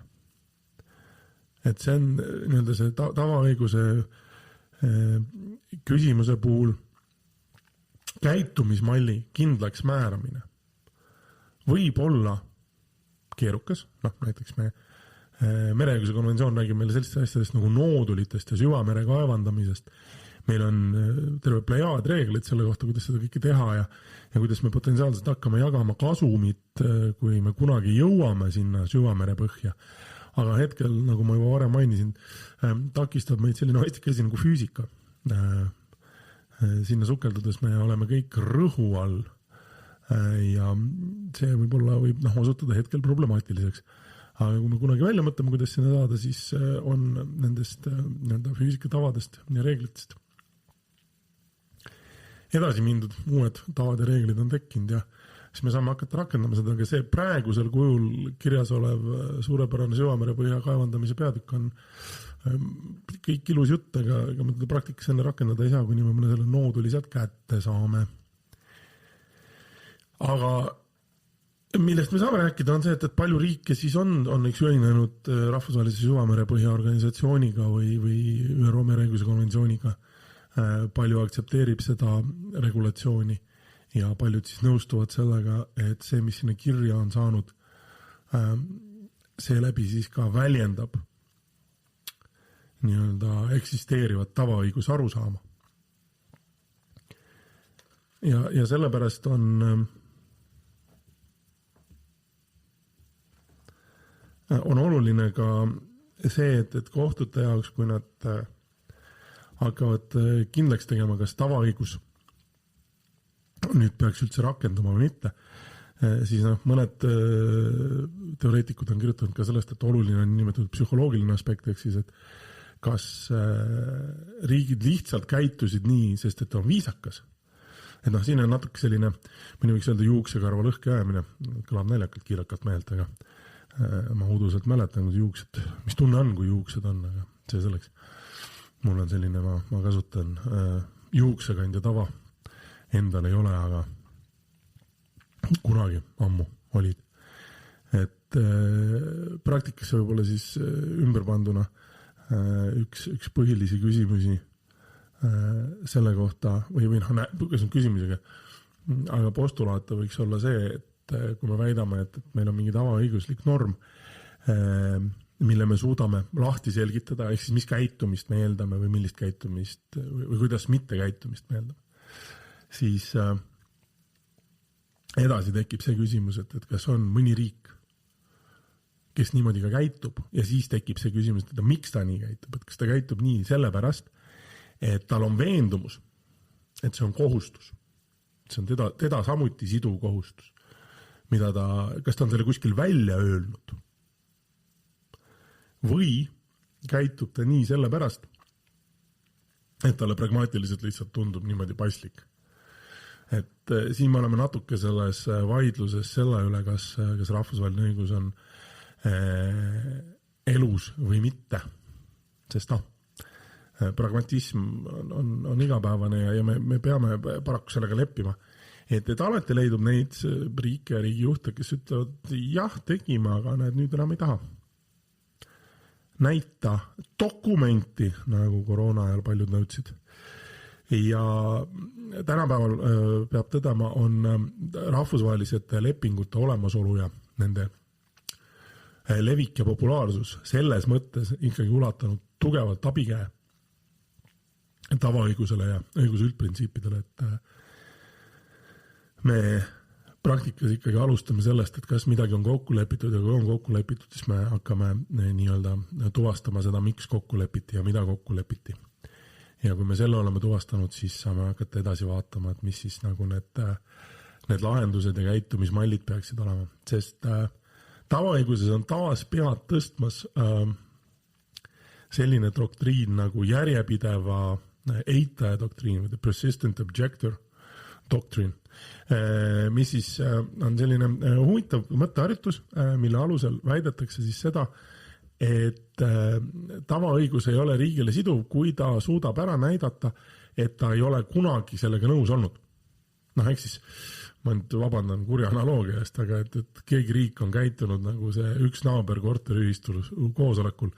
Et see on nii-öelda see tavaõiguse küsimuse puhul käitumismalli kindlaks määramine võib olla keerukas. Näiteks mereõiguse konventsioon räägib meile sellistest asjadest nagu noodulitest ja süvamere kaevandamisest. Meil on terve plejaad reegleid selle kohta, kuidas seda kõike teha ja kuidas me potentsiaalselt hakkame jagama kasumit, kui me kunagi jõuame sinna süvamere põhja. Aga hetkel, nagu ma juba varem mainisin, takistab meid selline mõistlik asi nagu füüsika. Sinna sukeldudes me oleme kõik rõhu all ja see võib osutuda hetkel problemaatiliseks. Aga kui me kunagi välja mõtleme, kuidas sinna saada, siis on nendest füüsika tavadest ja reeglitest edasi mindud, uued tavad ja reeglid on tekkinud ja siis me saame hakata rakendama seda, aga see praegusel kujul kirjas olev suurepärane süvamere põhja kaevandamise peatükk on kõik ilus jutt, aga me teda praktikas enne rakendada ei saa, kuni me mõne selle nooduli sealt kätte saame. Aga millest me saame rääkida on see, et palju riike siis on üks ühinenud rahvusvahelise süvamere põhja organisatsiooniga või ÜRO mereõiguse konventsiooniga. Palju aktsepteerib seda regulatsiooni ja paljud siis nõustuvad sellega, et see, mis sinna kirja on saanud, see läbi siis ka väljendab nii-öelda eksisteerivat tavaõiguse arusaama. Ja sellepärast on oluline ka see, et kohtute jaoks, kui nad hakkavad kindlaks tegema, kas tavaõigus nüüd peaks üldse rakenduma või mitte, siis mõned teoreetikud on kirjutanud ka sellest, et oluline on nimetatud psühholoogiline aspekt, ehk siis, et kas riigid lihtsalt käitusid nii, sest et on viisakas. Et siin on natuke selline, mõni võiks öelda juuksekarva lõhki ajamine, kõlab naljakalt kiirakalt meelt, aga ma uduselt mäletan, kui juuksed, mis tunne on, kui juuksed on, aga see selleks. Mul on selline, ma kasutan juuksekandja tava, endal ei ole, aga kunagi ammu olid. Et praktikasse võib-olla siis ümberpanduna üks põhilisi küsimusi selle kohta, või kuidas on küsimusega, aga postulaata võiks olla see, et kui me väidame, et meil on mingi tavaõiguslik norm, mille me suudame lahti selgitada, ehk siis mis käitumist me eeldame või millist käitumist või kuidas mitte käitumist me eeldame, siis edasi tekib see küsimus, et kas on mõni riik, kes niimoodi ka käitub, ja siis tekib see küsimus, et miks ta nii käitub, et kas ta käitub nii sellepärast, et tal on veendumus, et see on kohustus. See on teda samuti siduv kohustus, mida kas ta on selle kuskil välja öelnud või käitub ta nii sellepärast, et talle pragmaatiliselt lihtsalt tundub niimoodi paslik. Et siin me oleme natuke selles vaidluses selle üle, kas rahvusvaheline õigus on elus või mitte. Sest pragmatism on igapäevane ja me peame paraku sellega leppima. Et alati leidub neid riike ja riigijuhte, kes ütlevad, jah, tegime, aga nüüd enam ei taha. Näita dokumenti, nagu koroona ajal paljud nõudsid. Ja tänapäeval peab tõdema, on rahvusvahelised lepingute olemasolu ja nende levik ja populaarsus selles mõttes ikkagi ulatanud tugevalt abikäe tavaõigusele ja õiguse üldprintsiipidele, et me praktikas ikkagi alustame sellest, et kas midagi on kokku lepitud ja kui on kokku lepitud, siis me hakkame nii-öelda tuvastama seda, miks kokku lepiti ja mida kokku lepiti. Ja kui me selle oleme tuvastanud, siis saame hakata edasi vaatama, et mis siis nagu need lahendused ja käitumismallid peaksid olema. Sest tavaõiguses on taas pead tõstmas selline doktriin nagu järjepideva eitaja doktriin või the persistent objector doctrine, mis siis on selline huvitav mõtteharjutus, mille alusel väidetakse siis seda, et tavaõigus ei ole riigile siduv, kui ta suudab ära näidata, et ta ei ole kunagi sellega nõus olnud. Ehk siis, ma nüüd vabandan kurja analoogia eest, aga et keegi riik on käitunud nagu see üks naaber korteriühistul koosolekul,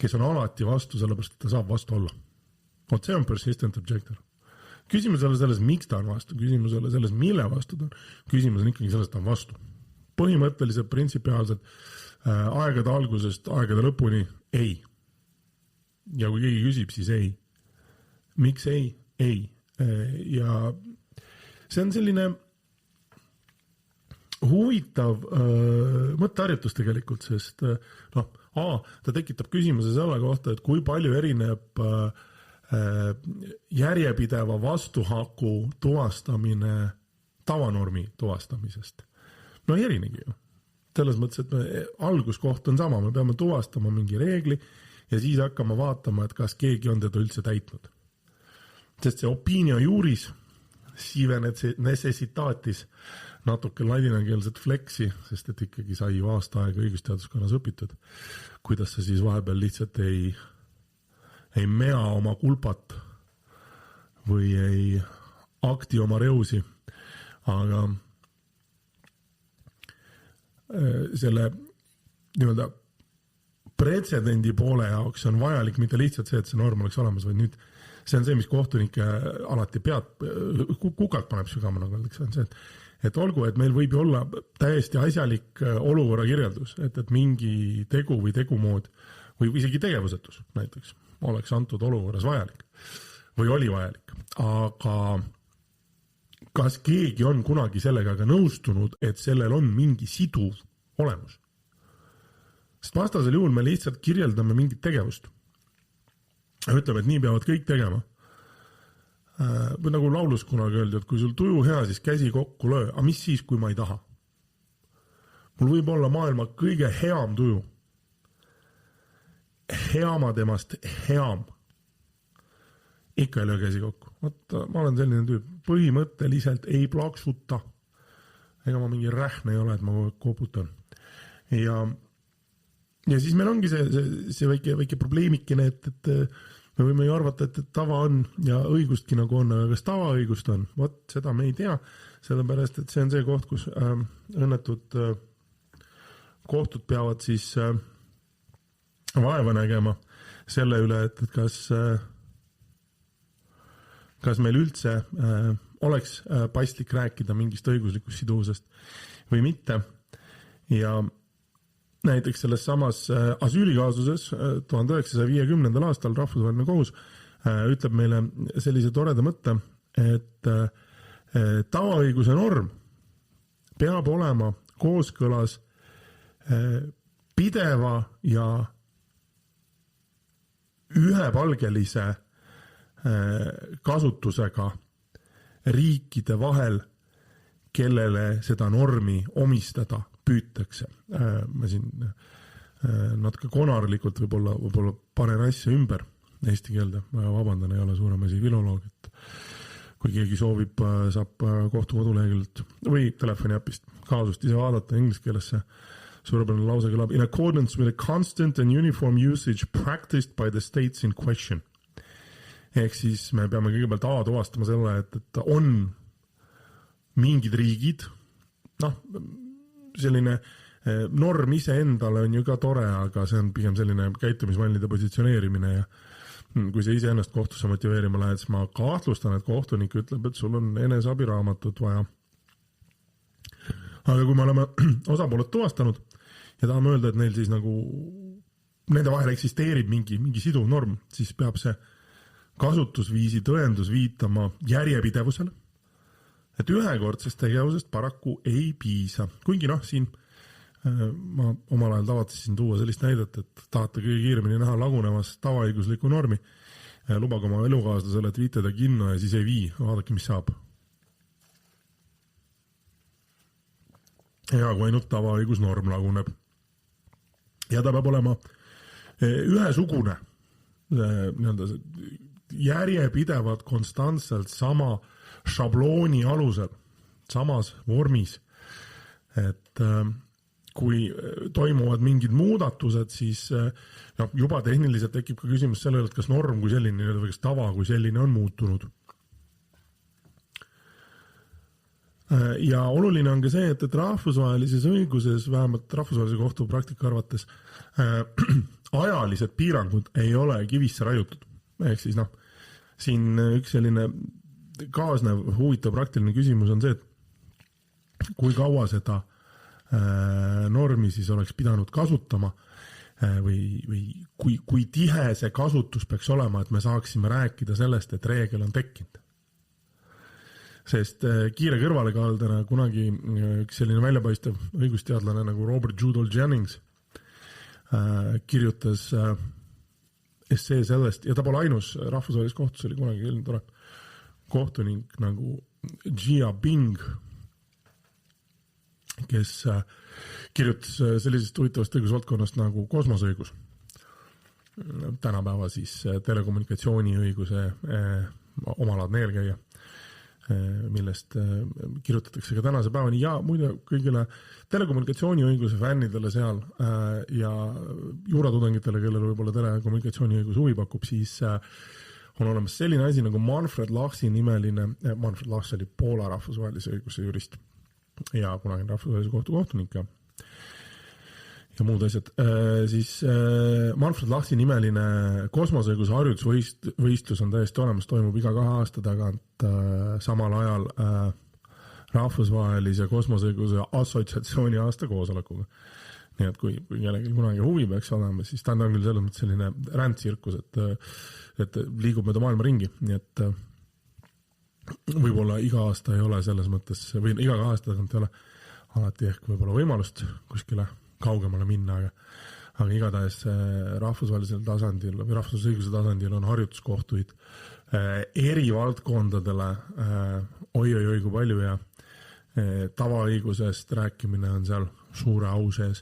kes on alati vastu, sellepärast et ta saab vastu olla. Vot see on persistent objector. Küsimus ei ole selles, miks ta on vastu, küsimus ei ole selles, mille vastu ta on, küsimus on ikkagi sellest, ta on vastu. Põhimõtteliselt, printsipiaalselt, aegade algusest aegade lõpuni ei. Ja kui keegi küsib, siis ei. Miks ei? Ei. Ja see on selline huvitav mõtteharjutus tegelikult, sest ta tekitab küsimuse selle kohta, et kui palju erineb järjepideva vastuhaku tuvastamine tavanormi tuvastamisest. Ei erinegi ju. Selles mõttes, et alguskoht on sama, me peame tuvastama mingi reegli ja siis hakkama vaatama, et kas keegi on teda üldse täitnud. Sest see opinio juuris, sive necessitatis, natuke ladinakeelset fleksi, sest et ikkagi sai aasta aega õigusteaduskonnas õpitud, kuidas sa siis vahepeal lihtsalt ei mea oma kulpat või ei akti oma reusi, aga selle nii-öelda pretsedendi poole jaoks on vajalik mitte lihtsalt see, et see norm oleks olemas, vaid nüüd see on see, mis kohtunike alati kukalt paneb sügama, nagu öeldakse, on see, et olgu, et meil võib ju olla täiesti asjalik olukorra kirjeldus, et mingi tegu või tegumood või isegi tegevusetus näiteks oleks antud olukorras vajalik või oli vajalik, aga kas keegi on kunagi sellega ka nõustunud, et sellel on mingi siduv olemus? Sest vastasel juhul me lihtsalt kirjeldame mingit tegevust. Ütleme, et nii peavad kõik tegema. Või nagu laulus kunagi öeldi, et kui sul tuju hea, siis käsi kokku löö. Aga mis siis, kui ma ei taha? Mul võib olla maailma kõige heam tuju. Heama temast heam. Ikka ei löö käsi kokku. Vaata, ma olen selline tüüp. Põhimõtteliselt ei plaksuta. Ega ma mingi rähne ei ole, et ma koputan. Ja siis meil ongi see väike probleemikene, et me võime ju arvata, et tava on ja õigustki nagu on, aga kas tavaõigust on? Vot seda me ei tea, sellepärast, et see on see koht, kus õnnetud kohtud peavad siis vaeva nägema selle üle, et kas meil üldse oleks paslik rääkida mingist õiguslikust siduvusest või mitte. Ja näiteks selles samas asüülikaasuses 1950. aastal rahvusvaheline kohus ütleb meile sellise toreda mõtte, et tavaõiguse norm peab olema kooskõlas pideva ja ühepalgelise kasutusega riikide vahel, kellele seda normi omistada püütakse. Ma siin natuke konarlikult võib-olla panen asja ümber eesti keelde. Ma vabandan, ei ole suurem asi filoloog, et kui keegi soovib, saab kohtu koduleheküljelt või telefoniäpist kaasust ise vaadata inglise keelesse. Suurepärane lause kõlab: in accordance with a constant and uniform usage practiced by the states in question. Ehk siis me peame kõigepealt tuvastama selle, et on mingid riigid, selline norm ise endale on ju ka tore, aga see on pigem selline käitumismallide positsioneerimine ja kui see ise ennast kohtusse motiveerima lähed, siis ma kahtlustan, et kohtunik ütleb, et sul on eneseabiraamatut vaja. Aga kui me oleme osapooled tuvastanud ja tahame öelda, et neil siis nagu nende vahel eksisteerib mingi siduv norm, siis peab see kasutusviisi tõendus viitama järjepidevusele, et ühekordsest tegevusest paraku ei piisa. Kuigi siin ma omal ajal tavatsin tuua sellist näidet, et tahate kõige kiiremini näha lagunemas tavaõiguslikku normi, lubage oma elukaaslasele, et viite ta kinno ja siis ei vii, vaadake, mis saab. Ja kui ainult tavaõigusnorm laguneb. Ja ta peab olema ühesugune, järjepidevalt konstantselt sama šablooni alusel, samas vormis, et kui toimuvad mingid muudatused, siis juba tehniliselt tekib ka küsimus sellele, et kas norm kui selline või kas tava kui selline on muutunud. Ja oluline on ka see, et rahvusvahelises õiguses, vähemalt rahvusvahelise kohtu praktika arvates, ajalised piirangud ei ole kivisse raiutud. Ehk siis siin üks selline kaasnev huvitav praktiline küsimus on see, et kui kaua seda normi siis oleks pidanud kasutama või kui tihe see kasutus peaks olema, et me saaksime rääkida sellest, et reegel on tekkinud. Sest kiire kõrvalekaldena kunagi üks selline väljapaistev õigusteadlane nagu Robert Judol Jennings kirjutas essee sellest, ja ta pole ainus rahvusvahelis kohtus, oli kunagi selline tore kohtunik nagu Jia Bing, kes kirjutas sellisest huvitavast õigusvaldkonnast nagu kosmoseõigus. Tänapäeva siis telekommunikatsiooniõiguse omalaadne eelkäija, millest kirjutatakse ka tänase päevani ja muide kõigile telekommunikatsiooniõiguse fännidele seal ja juuratudengitele, kellel võib-olla telekommunikatsiooniõigus huvi pakub, siis on olemas selline asi nagu Manfred Lachsi nimeline, Manfred Lachs oli Poola rahvusvahelise õiguse jurist ja kunagi rahvusvahelise kohtu kohtunik ja muud asjad. Siis Manfred Lachsi nimeline kosmoseõiguse harjutusvõistlus on täiesti olemas, toimub iga 2 aasta tagant samal ajal rahvusvahelise kosmoseõiguse assotsiatsiooni aasta koosolekuga. nii et kui kellelgi kunagi huvi peaks olema, siis ta on küll selles mõttes selline rändtsirkus, et liigub mööda maailma ringi, nii et võib-olla iga aasta ei ole selles mõttes, või iga 2 aasta tagant ei ole alati ehk võib-olla võimalust kuskile kaugemale minna, aga igatahes rahvusvahelisel tasandil või rahvusõiguse tasandil on harjutuskohtuid eri valdkondadele oi kui palju ja tavaõigusest rääkimine on seal suure au sees.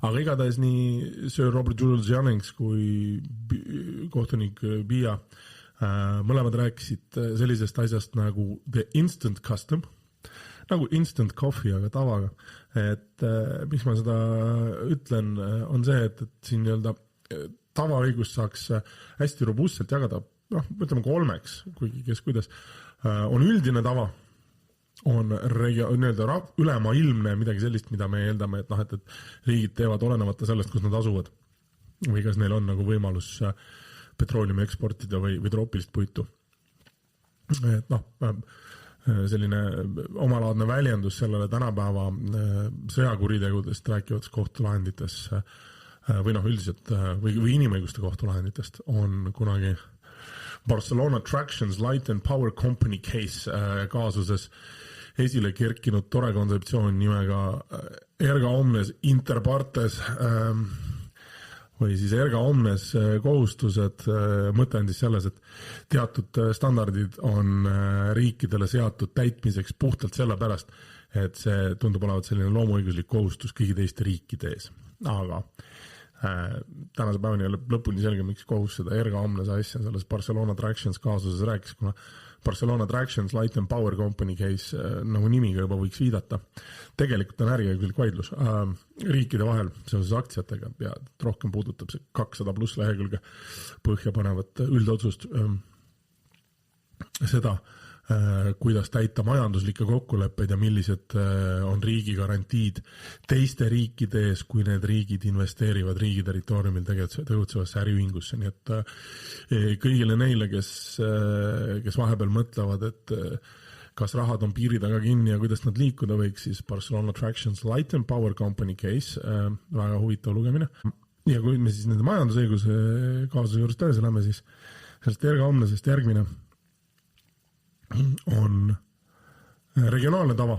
Aga igatahes nii Sir Robert Jules Jennings kui kohtunik Bia mõlemad rääkisid sellisest asjast nagu the instant custom, nagu instant coffee, aga tavaga. Et miks ma seda ütlen, on see, et siin nii-öelda tavaõigus saaks hästi robustselt jagada, ütleme 3, kuigi kes kuidas, on üldine tava, on nii-öelda ülemaailmne midagi sellist, mida me eeldame, et riigid teevad olenemata sellest, kus nad asuvad või kas neil on nagu võimalus petrooliumi eksportida või troopilist puitu. Et selline omalaadne väljendus sellele tänapäeva sõjakuritegudest rääkivates kohtulahendites või üldiselt või inimõiguste kohtulahenditest on kunagi Barcelona Tractions Light and Power Company case kaasuses esile kerkinud tore kontseptsioon nimega erga omnes inter partes või siis erga omnes kohustused. Mõte on siis selles, et teatud standardid on riikidele seatud täitmiseks puhtalt sellepärast, et see tundub olevat selline loomuõiguslik kohustus kõigi teiste riikide ees. Aga tänase päevani oli lõpuni selge, miks kohus seda erga omnes asja selles Barcelona Tractions kaasuses rääkis, kuna Barcelona Tractions Light and Power Company case, nagu nimiga juba võiks viidata. Tegelikult on äriõiguslik vaidlus riikide vahel seoses aktsiatega ja rohkem puudutab see 200+ lehekülge põhjapanevat üldotsust seda, kuidas täita majanduslikke kokkuleppeid ja millised on riigi garantiid teiste riikide ees, kui need riigid investeerivad riigi territooriumil tegutsevasse äriühingusse. Nii et kõigile neile, kes vahepeal mõtlevad, et kas rahad on piiri taga kinni ja kuidas nad liikuda võiks, siis Barcelona Tractions Light and Power Company case, väga huvitav lugemine. Ja kui me siis nende majandusõiguse kaasuse juures tõenäoliselt läheme, siis sellest erga omnesest järgmine on regionaalne tava.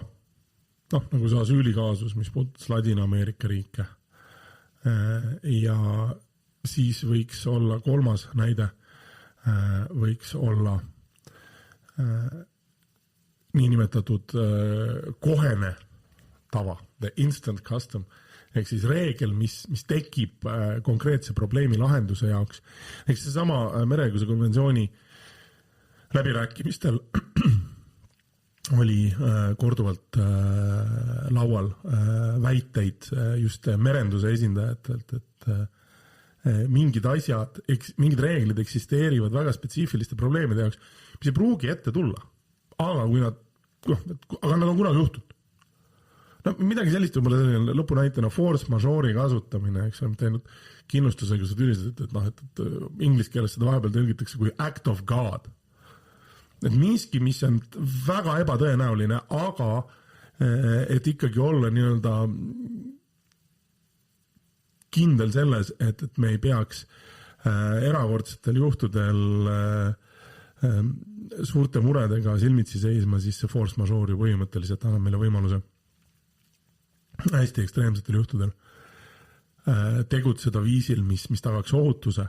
Nagu see asüülikaasus, mis puudutas Ladina-Ameerika riike. Ja siis võiks olla 3. näide, võiks olla niinimetatud kohene tava, the instant custom, ehk siis reegel, mis tekib konkreetse probleemi lahenduse jaoks. Ehk see sama mereõiguse konventsiooni läbirääkimistel oli korduvalt laual väiteid just merenduse esindajatelt, et mingid asjad, mingid reeglid eksisteerivad väga spetsiifiliste probleemide jaoks, mis ei pruugi ette tulla. Aga nad on kunagi juhtunud. Midagi sellist võib-olla selline lõpunäitena force majeure'i kasutamine, eks on teinud kindlustusõigused üldiselt, et inglise keeles seda vahepeal tõlgitakse kui act of God. Et miski, mis on väga ebatõenäoline, aga et ikkagi olla nii-öelda kindel selles, et me ei peaks erakordsetel juhtudel suurte muredega silmitsi seisma, siis see force majeure põhimõtteliselt annab meile võimaluse hästi ekstreemsetel juhtudel tegutseda viisil, mis tagaks ohutuse,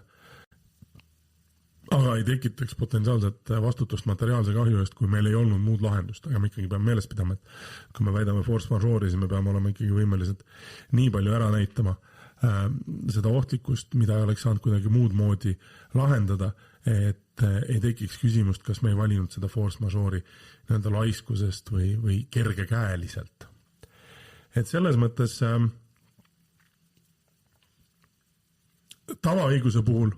aga ei tekitaks potentsiaalset vastutust materiaalse kahju eest, kui meil ei olnud muud lahendust. Aga me ikkagi peame meeles pidama, et kui me väidame force majeure'i, siis me peame olema ikkagi võimelised nii palju ära näitama seda ohtlikkust, mida oleks saanud kuidagi muud moodi lahendada, et ei tekiks küsimust, kas me ei valinud seda force majeure'i nii-öelda laiskusest või kergekäeliselt. Et selles mõttes tavaõiguse puhul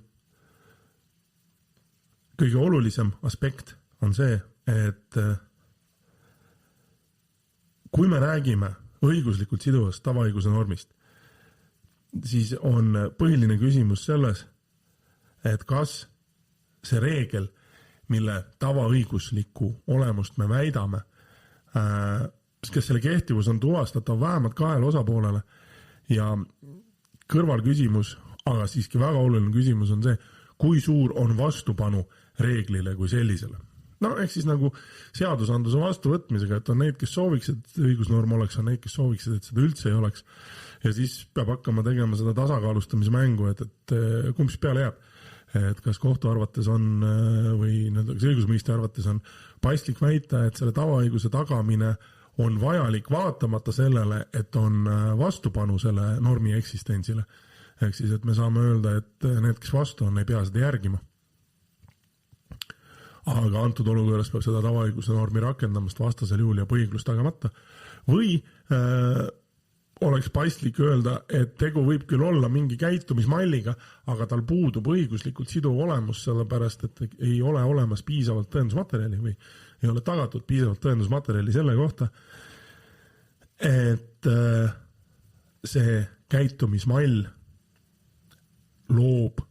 kõige olulisem aspekt on see, et kui me räägime õiguslikult siduvast tavaõiguse normist, siis on põhiline küsimus selles, et kas see reegel, mille tavaõiguslikku olemust me väidame, kas selle kehtivus on tuvastatav vähemalt 2 osapoolele Ja kõrvalküsimus, aga siiski väga oluline küsimus on see, kui suur on vastupanu reeglile kui sellisele. No ehk siis nagu seadusandluse vastuvõtmisega, et on neid, kes sooviks, et õigusnorm oleks, on neid, kes sooviks, et seda üldse ei oleks. Ja siis peab hakkama tegema seda tasakaalustamismängu, et kumb siis peale jääb. Et kas kohtu arvates on või õigusmõiste arvates on paslik väita, et selle tavaõiguse tagamine on vajalik vaatamata sellele, et on vastupanu selle normi eksistentsile. Ehk siis, et me saame öelda, et need, kes vastu on, ei pea seda järgima. Aga antud olukorras peab seda tavaõiguse normi rakendamast vastasel juhul ja põhiklust tagamata. Või oleks paslik öelda, et tegu võib küll olla mingi käitumismalliga, aga tal puudub õiguslikult siduv olemus, sellepärast, et ei ole olemas piisavalt tõendusmaterjali või ei ole tagatud piisavalt tõendusmaterjali selle kohta, et see käitumismall loob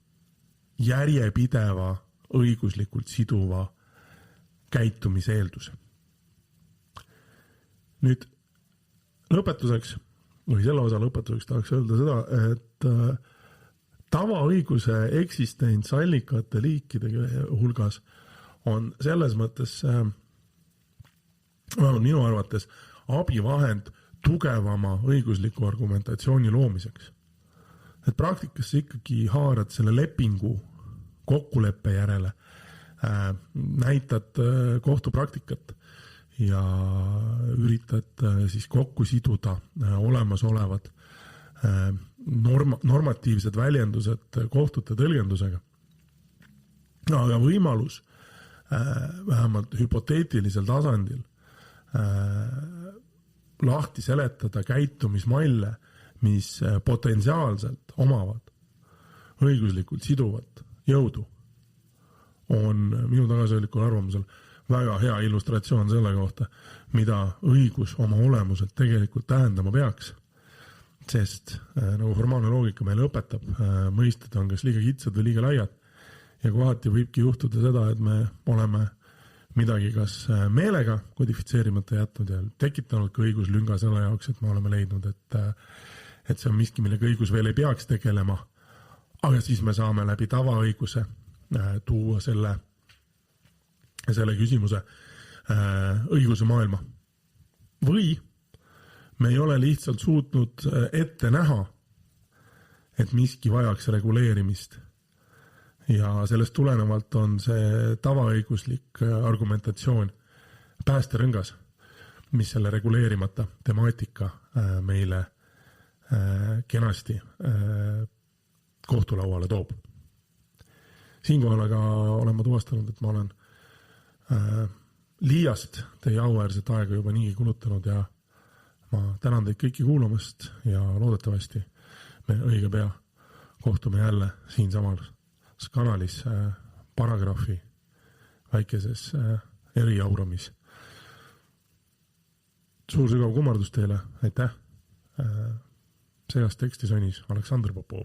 järjepideva õiguslikult siduva käitumiseelduse. Nüüd lõpetuseks, või selle osa lõpetuseks tahaks öelda seda, et tavaõiguse eksistents allikate liikide hulgas on selles mõttes, minu arvates, abivahend tugevama õigusliku argumentatsiooni loomiseks. Et praktikasse ikkagi haarad selle lepingu kokkuleppe järele, näitad kohtupraktikat ja üritad siis kokku siduda olemasolevad normatiivsed väljendused kohtute tõlgendusega. Aga võimalus vähemalt hüpoteetilisel tasandil lahti seletada käitumismalle, mis potentsiaalselt omavad õiguslikult siduvat jõudu, on minu tagasihoidlikul arvamusel väga hea illustratsioon selle kohta, mida õigus oma olemuselt tegelikult tähendama peaks. Sest nagu formaalne loogika meile õpetab, mõisted on kas liiga kitsad või liiga laiad ja kohati võibki juhtuda seda, et me oleme midagi kas meelega kodifitseerimata jätnud ja tekitanud ka õiguslünga selle jaoks, et me oleme leidnud, et see on miski, millega õigus veel ei peaks tegelema, aga siis me saame läbi tavaõiguse tuua selle küsimuse õiguse maailma. Või me ei ole lihtsalt suutnud ette näha, et miski vajaks reguleerimist. Ja sellest tulenevalt on see tavaõiguslik argumentatsioon päästerõngas, mis selle reguleerimata temaatika meile kenasti kohtulauale toob. Siinkohal aga olen ma tuvastanud, et ma olen liiast teie auväärset aega juba niigi kulutanud ja ma tänan teid kõiki kuulamast ja loodetavasti me õige pea kohtume jälle siinsamas kanalis paragrahvi väikeses eriauramis. Suur sügav kummardus teile, aitäh! Segast teksti sõnis Aleksandr Popov.